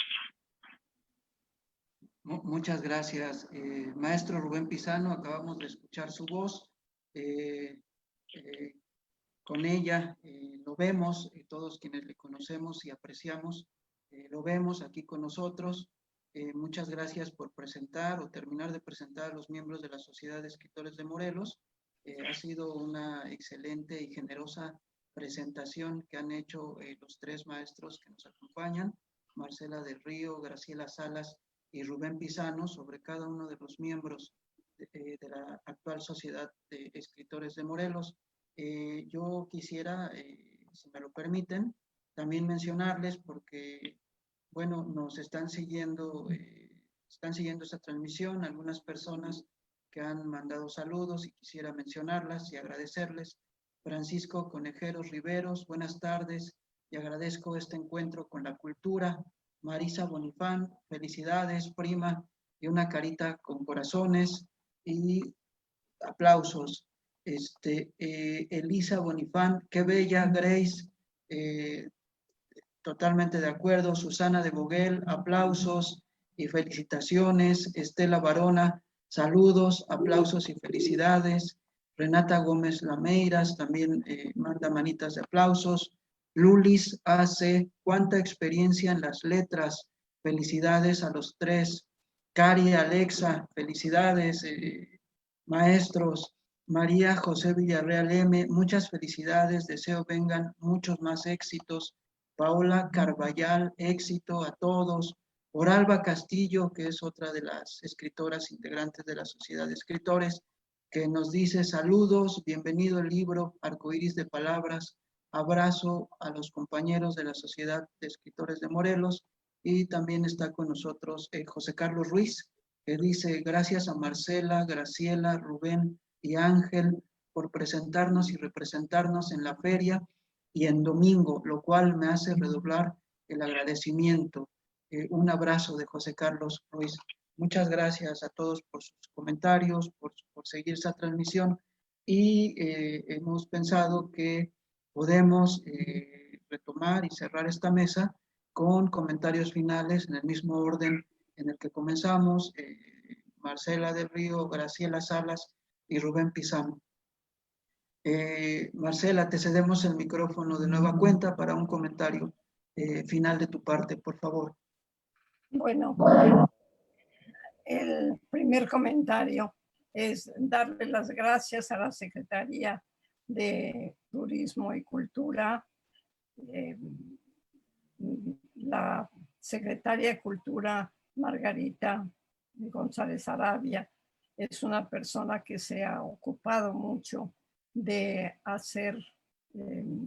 Muchas gracias, maestro Rubén Pizano. Acabamos de escuchar su voz. Con ella lo vemos, todos quienes le conocemos y apreciamos, lo vemos aquí con nosotros. Muchas gracias por presentar o terminar de presentar a los miembros de la Sociedad de Escritores de Morelos. Ha sido una excelente y generosa presentación que han hecho los tres maestros que nos acompañan, Marcela del Río, Graciela Salas y Rubén Pizano, sobre cada uno de los miembros de la actual Sociedad de Escritores de Morelos. Yo quisiera, si me lo permiten, también mencionarles porque, bueno, nos están siguiendo esta transmisión, algunas personas que han mandado saludos y quisiera mencionarlas y agradecerles. Francisco Conejeros Riveros, buenas tardes y agradezco este encuentro con la cultura. Marisa Bonifán, felicidades, prima, y una carita con corazones y aplausos. Elisa Bonifán, qué bella. Grace, totalmente de acuerdo. Susana de Boguel, aplausos y felicitaciones. Estela Barona, saludos, aplausos y felicidades. Renata Gómez Lameiras también manda manitas de aplausos. Lulis hace, cuánta experiencia en las letras, felicidades a los tres. Cari, Alexa, felicidades, maestros. María José Villarreal M, muchas felicidades, deseo vengan muchos más éxitos. Paola Carballal, éxito a todos. Oralba Castillo, que es otra de las escritoras integrantes de la Sociedad de Escritores, que nos dice saludos, bienvenido el libro Arcoíris de Palabras, abrazo a los compañeros de la Sociedad de Escritores de Morelos, y también está con nosotros José Carlos Ruiz, que dice gracias a Marcela, Graciela, Rubén y Ángel por presentarnos y representarnos en la feria y en domingo, lo cual me hace redoblar el agradecimiento. Un abrazo de José Carlos Ruiz. Muchas gracias a todos por sus comentarios, por seguir esta transmisión, y hemos pensado que podemos retomar y cerrar esta mesa con comentarios finales en el mismo orden en el que comenzamos. Marcela del Río, Graciela Salas y Rubén Pizano. Marcela, te cedemos el micrófono de nueva cuenta para un comentario final de tu parte, por favor. Bueno, el primer comentario es darle las gracias a la Secretaría de Turismo y Cultura. La secretaria de Cultura, Margarita González Arabia, es una persona que se ha ocupado mucho de hacer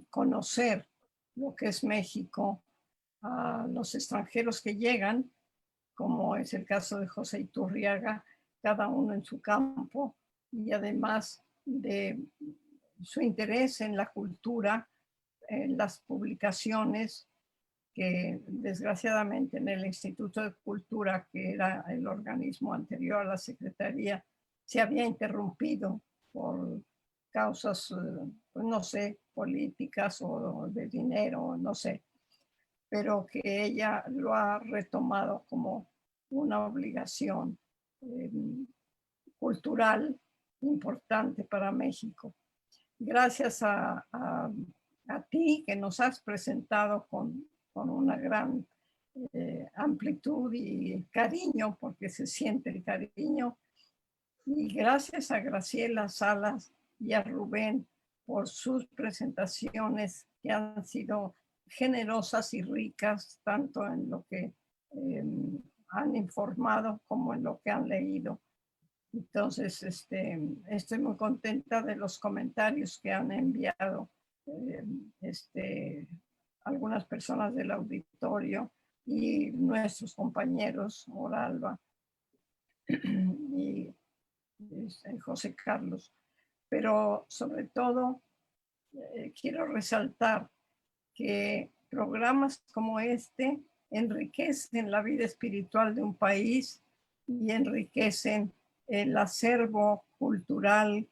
conocer lo que es México a los extranjeros que llegan, como es el caso de José Iturriaga, cada uno en su campo, y además de su interés en la cultura, en las publicaciones, que desgraciadamente en el Instituto de Cultura, que era el organismo anterior a la Secretaría, se había interrumpido por causas, pues no sé, políticas o de dinero, no sé, pero que ella lo ha retomado como una obligación cultural importante para México. Gracias a ti, que nos has presentado con una gran amplitud y cariño, porque se siente el cariño. Y gracias a Graciela Salas y a Rubén por sus presentaciones, que han sido generosas y ricas, tanto en lo que han informado como en lo que han leído. Entonces, estoy muy contenta de los comentarios que han enviado algunas personas del auditorio y nuestros compañeros, Oralba y José Carlos. Pero sobre todo, quiero resaltar que programas como este enriquecen la vida espiritual de un país y enriquecen el acervo cultural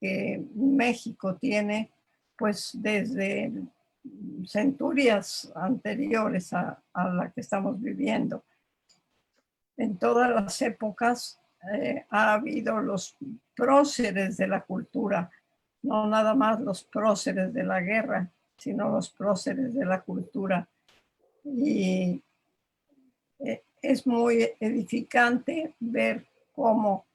que México tiene, pues desde centurias anteriores a la que estamos viviendo. En todas las épocas ha habido los próceres de la cultura, no nada más los próceres de la guerra, sino los próceres de la cultura. Y es muy edificante ver cómo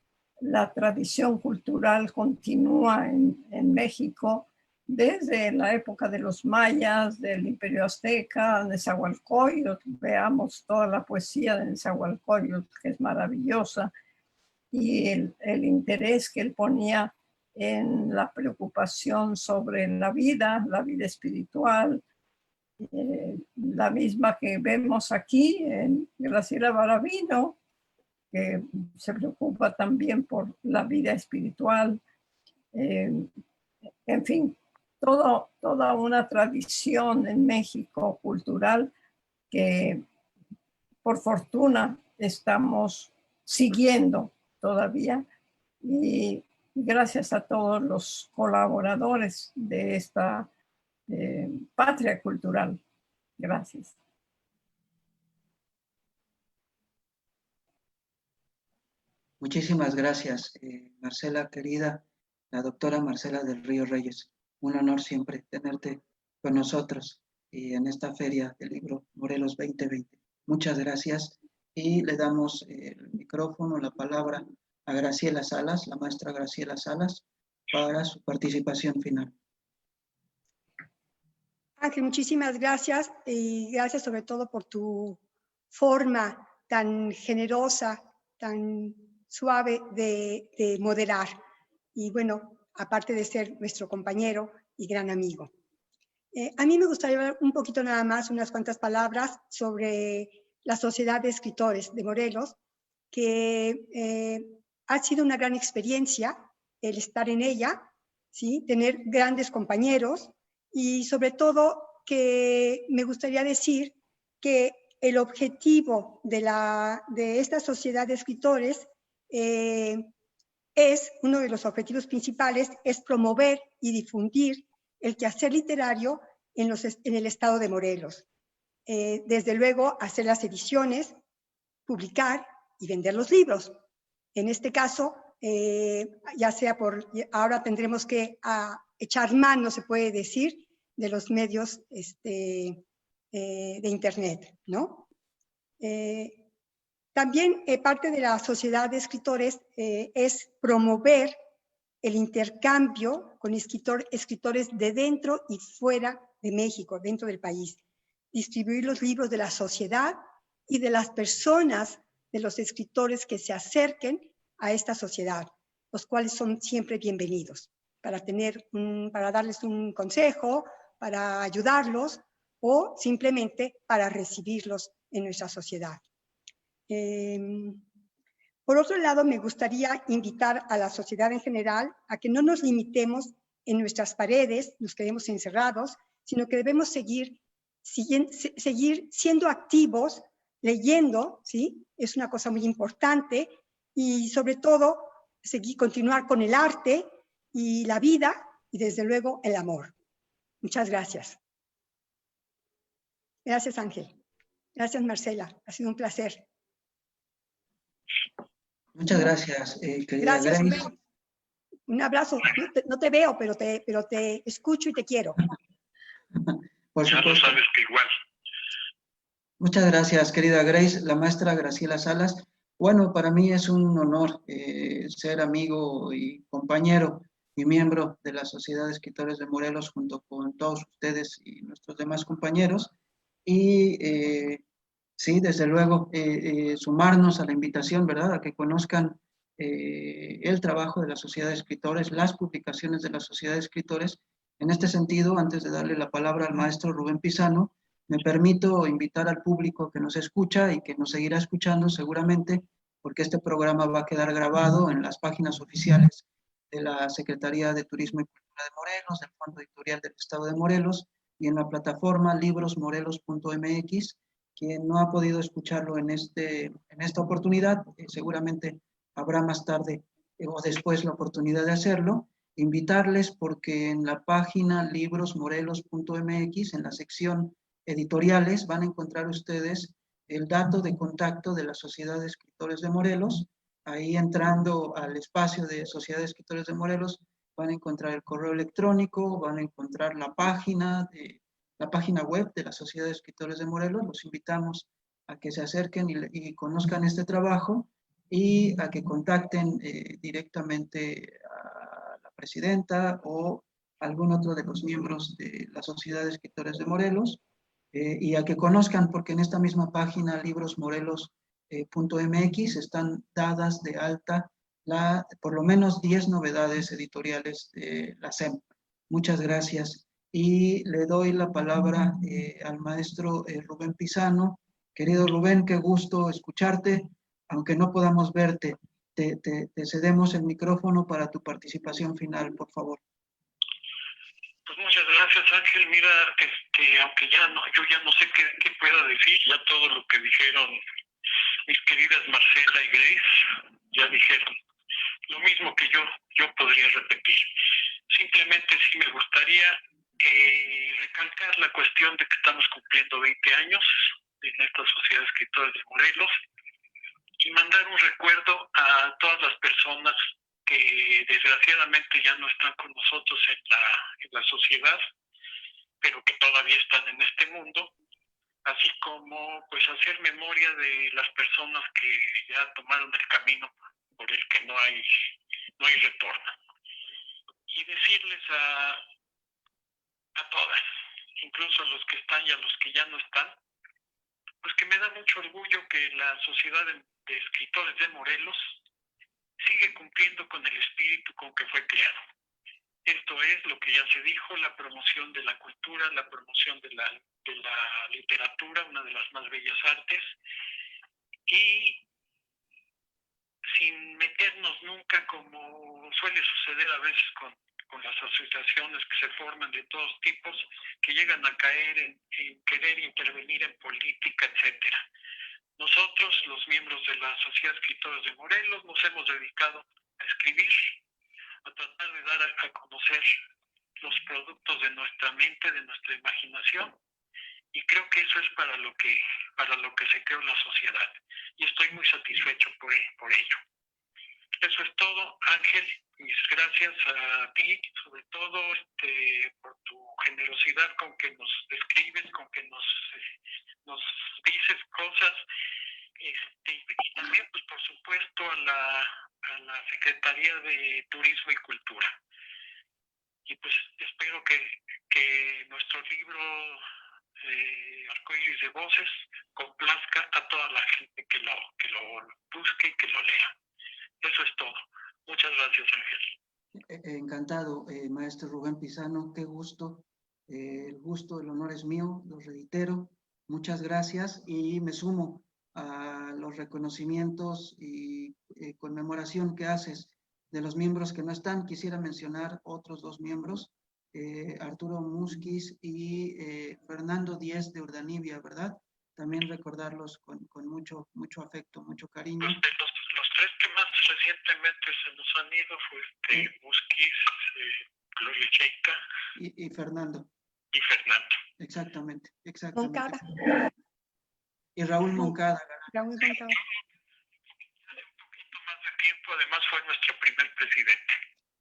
la tradición cultural continúa en México desde la época de los mayas, del Imperio Azteca, Nezahualcóyotl. Veamos toda la poesía de Nezahualcóyotl, que es maravillosa, y el interés que él ponía en la preocupación sobre la vida espiritual, la misma que vemos aquí en Graciela Baravino, que se preocupa también por la vida espiritual. En fin, toda una tradición en México cultural que por fortuna estamos siguiendo todavía, y gracias a todos los colaboradores de esta patria cultural. Gracias. Muchísimas gracias, Marcela querida, la doctora Marcela del Río Reyes. Un honor siempre tenerte con nosotros en esta Feria del Libro Morelos 2020. Muchas gracias, y le damos el micrófono, la palabra a Graciela Salas, la maestra Graciela Salas, para su participación final. Ángel, muchísimas gracias, y gracias sobre todo por tu forma tan generosa, tan suave de moderar. Y bueno, aparte de ser nuestro compañero y gran amigo. A mí me gustaría hablar un poquito nada más, unas cuantas palabras sobre la Sociedad de Escritores de Morelos, que ha sido una gran experiencia el estar en ella, ¿sí? Tener grandes compañeros, y sobre todo que me gustaría decir que el objetivo de esta Sociedad de Escritores es, uno de los objetivos principales, es promover y difundir el quehacer literario en el estado de Morelos. Desde luego, hacer las ediciones, publicar y vender los libros. En este caso, ya sea ahora tendremos que echar mano, se puede decir, de los medios de Internet, ¿no? También parte de la Sociedad de Escritores es promover el intercambio con escritores de dentro y fuera de México, dentro del país, distribuir los libros de la sociedad y de las personas, de los escritores que se acerquen a esta sociedad, los cuales son siempre bienvenidos, para darles un consejo, para ayudarlos o simplemente para recibirlos en nuestra sociedad. Por otro lado, me gustaría invitar a la sociedad en general a que no nos limitemos en nuestras paredes, nos quedemos encerrados, sino que debemos seguir siendo activos, leyendo, ¿sí? Es una cosa muy importante, y sobre todo continuar con el arte y la vida y desde luego el amor. Muchas gracias. Gracias, Ángel. Gracias, Marcela. Ha sido un placer. Muchas gracias, querida Gracias, Grace. Rubén. Un abrazo. No te veo, pero te escucho y te quiero. Por Ya lo supuesto. sabes que igual. Muchas gracias, querida Grace, la maestra Graciela Salas. Bueno, para mí es un honor ser amigo y compañero y miembro de la Sociedad de Escritores de Morelos junto con todos ustedes y nuestros demás compañeros. Y sí, desde luego, sumarnos a la invitación, ¿verdad?, a que conozcan el trabajo de la Sociedad de Escritores, las publicaciones de la Sociedad de Escritores. En este sentido, antes de darle la palabra al maestro Rubén Pisano, me permito invitar al público que nos escucha y que nos seguirá escuchando seguramente, porque este programa va a quedar grabado en las páginas oficiales de la Secretaría de Turismo y Cultura de Morelos, del Fondo Editorial del Estado de Morelos, y en la plataforma librosmorelos.mx. Quien no ha podido escucharlo en esta oportunidad, seguramente habrá más tarde o después la oportunidad de hacerlo. Invitarles porque en la página librosmorelos.mx, en la sección editoriales, van a encontrar ustedes el dato de contacto de la Sociedad de Escritores de Morelos. Ahí, entrando al espacio de Sociedad de Escritores de Morelos, van a encontrar el correo electrónico, van a encontrar la página web de la Sociedad de Escritores de Morelos. Los invitamos a que se acerquen y conozcan este trabajo y a que contacten directamente a la presidenta o algún otro de los miembros de la Sociedad de Escritores de Morelos, y a que conozcan, porque en esta misma página librosmorelos.mx están dadas de alta por lo menos 10 novedades editoriales de la SEM. Muchas gracias. Y le doy la palabra al maestro Rubén Pisano. Querido Rubén, qué gusto escucharte, aunque no podamos verte. Te cedemos el micrófono para tu participación final, por favor. Pues muchas gracias, Ángel. Mira, aunque yo ya no sé qué pueda decir, ya todo lo que dijeron mis queridas Marcela y Grace, ya dijeron lo mismo que yo podría repetir. Simplemente sí me gustaría recalcar la cuestión de que estamos cumpliendo 20 años en esta Sociedad de Escritores de Morelos y mandar un recuerdo a todas las personas que desgraciadamente ya no están con nosotros en la sociedad, pero que todavía están en este mundo, así como pues hacer memoria de las personas que ya tomaron el camino por el que no hay retorno. Y decirles a todas, incluso a los que están y a los que ya no están, pues que me da mucho orgullo que la Sociedad de Escritores de Morelos sigue cumpliendo con el espíritu con que fue creado. Esto es lo que ya se dijo, la promoción de la cultura, la promoción de la literatura, una de las más bellas artes, y sin meternos nunca, como suele suceder a veces con las asociaciones que se forman de todos tipos, que llegan a caer en querer intervenir en política, etcétera. Nosotros, los miembros de la Sociedad de Escritores de Morelos, nos hemos dedicado a escribir, a tratar de dar a conocer los productos de nuestra mente, de nuestra imaginación, y creo que eso es para lo que se creó la sociedad, y estoy muy satisfecho por ello. Eso es todo, Ángel. Mis gracias a ti, sobre todo por tu generosidad con que nos escribes, con que nos dices cosas, y también, pues, por supuesto, a la la Secretaría de Turismo y Cultura. Y pues espero que nuestro libro Arcoíris de Voces complazca a toda la gente que lo busque y que lo lea. Eso es todo. Muchas gracias, Ángel. Encantado, maestro Rubén Pizano, qué gusto. El gusto, el honor es mío, lo reitero. Muchas gracias y me sumo a los reconocimientos y conmemoración que haces de los miembros que no están. Quisiera mencionar otros dos miembros, Arturo Musquiz y Fernando Díez de Urdanibia, ¿verdad? También recordarlos con mucho afecto, mucho cariño. Los tres que más recientemente se nos han ido fue Musquiz, Gloria Cheika y Fernando. Y Fernando. Exactamente. Moncada. Y Raúl Moncada. Raúl Moncada. Un poquito más de tiempo, además fue nuestro primer presidente.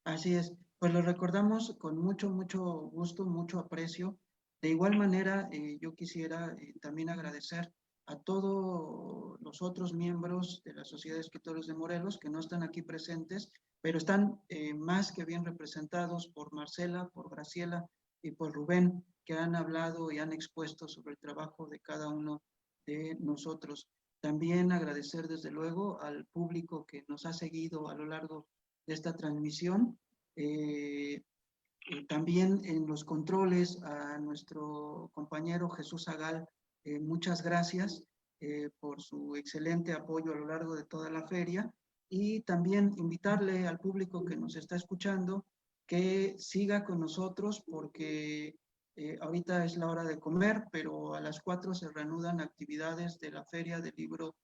Así es, pues lo recordamos con mucho gusto, mucho aprecio. De igual manera, yo quisiera también agradecer a todos los otros miembros de la Sociedad de Escritores de Morelos que no están aquí presentes, pero están más que bien representados por Marcela, por Graciela y por Rubén, que han hablado y han expuesto sobre el trabajo de cada uno de nosotros. También agradecer desde luego al público que nos ha seguido a lo largo de esta transmisión. También en los controles a nuestro compañero Jesús Agal, muchas gracias por su excelente apoyo a lo largo de toda la feria, y también invitarle al público que nos está escuchando que siga con nosotros porque ahorita es la hora de comer, pero a las 4 se reanudan actividades de la Feria del Libro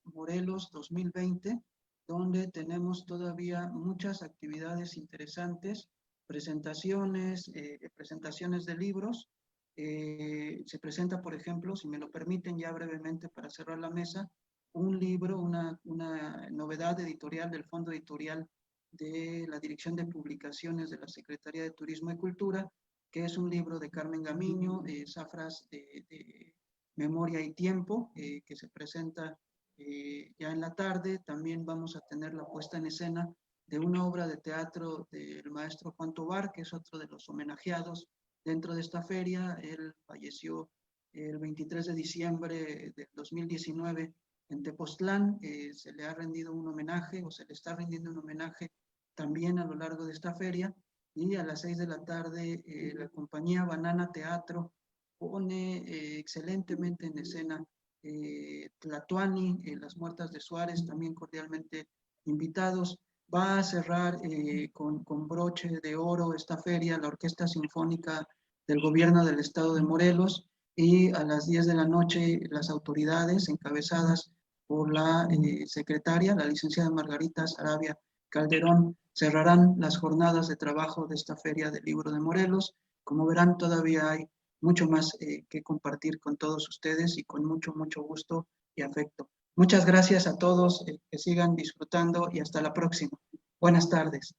Morelos 2020, donde tenemos todavía muchas actividades interesantes, presentaciones de libros. Se presenta, por ejemplo, si me lo permiten ya brevemente para cerrar la mesa, un libro, una novedad editorial del Fondo Editorial de la Dirección de Publicaciones de la Secretaría de Turismo y Cultura, que es un libro de Carmen Gamiño, Zafras de Memoria y Tiempo, que se presenta ya en la tarde. También vamos a tener la puesta en escena de una obra de teatro del maestro Juan Tobar, que es otro de los homenajeados dentro de esta feria. Él falleció el 23 de diciembre del 2019 en Tepoztlán. Se le ha rendido un homenaje, o se le está rindiendo un homenaje también a lo largo de esta feria. Y a las 6 de la tarde la compañía Banana Teatro pone excelentemente en escena Tlatuani, Las Muertas de Suárez, también cordialmente invitados. Va a cerrar con broche de oro esta feria la Orquesta Sinfónica del Gobierno del Estado de Morelos, y a las 10 de la noche las autoridades encabezadas por la secretaria, la licenciada Margarita Sarabia Calderón, cerrarán las jornadas de trabajo de esta Feria del Libro de Morelos. Como verán, todavía hay mucho más que compartir con todos ustedes, y con mucho gusto y afecto. Muchas gracias a todos, que sigan disfrutando y hasta la próxima. Buenas tardes.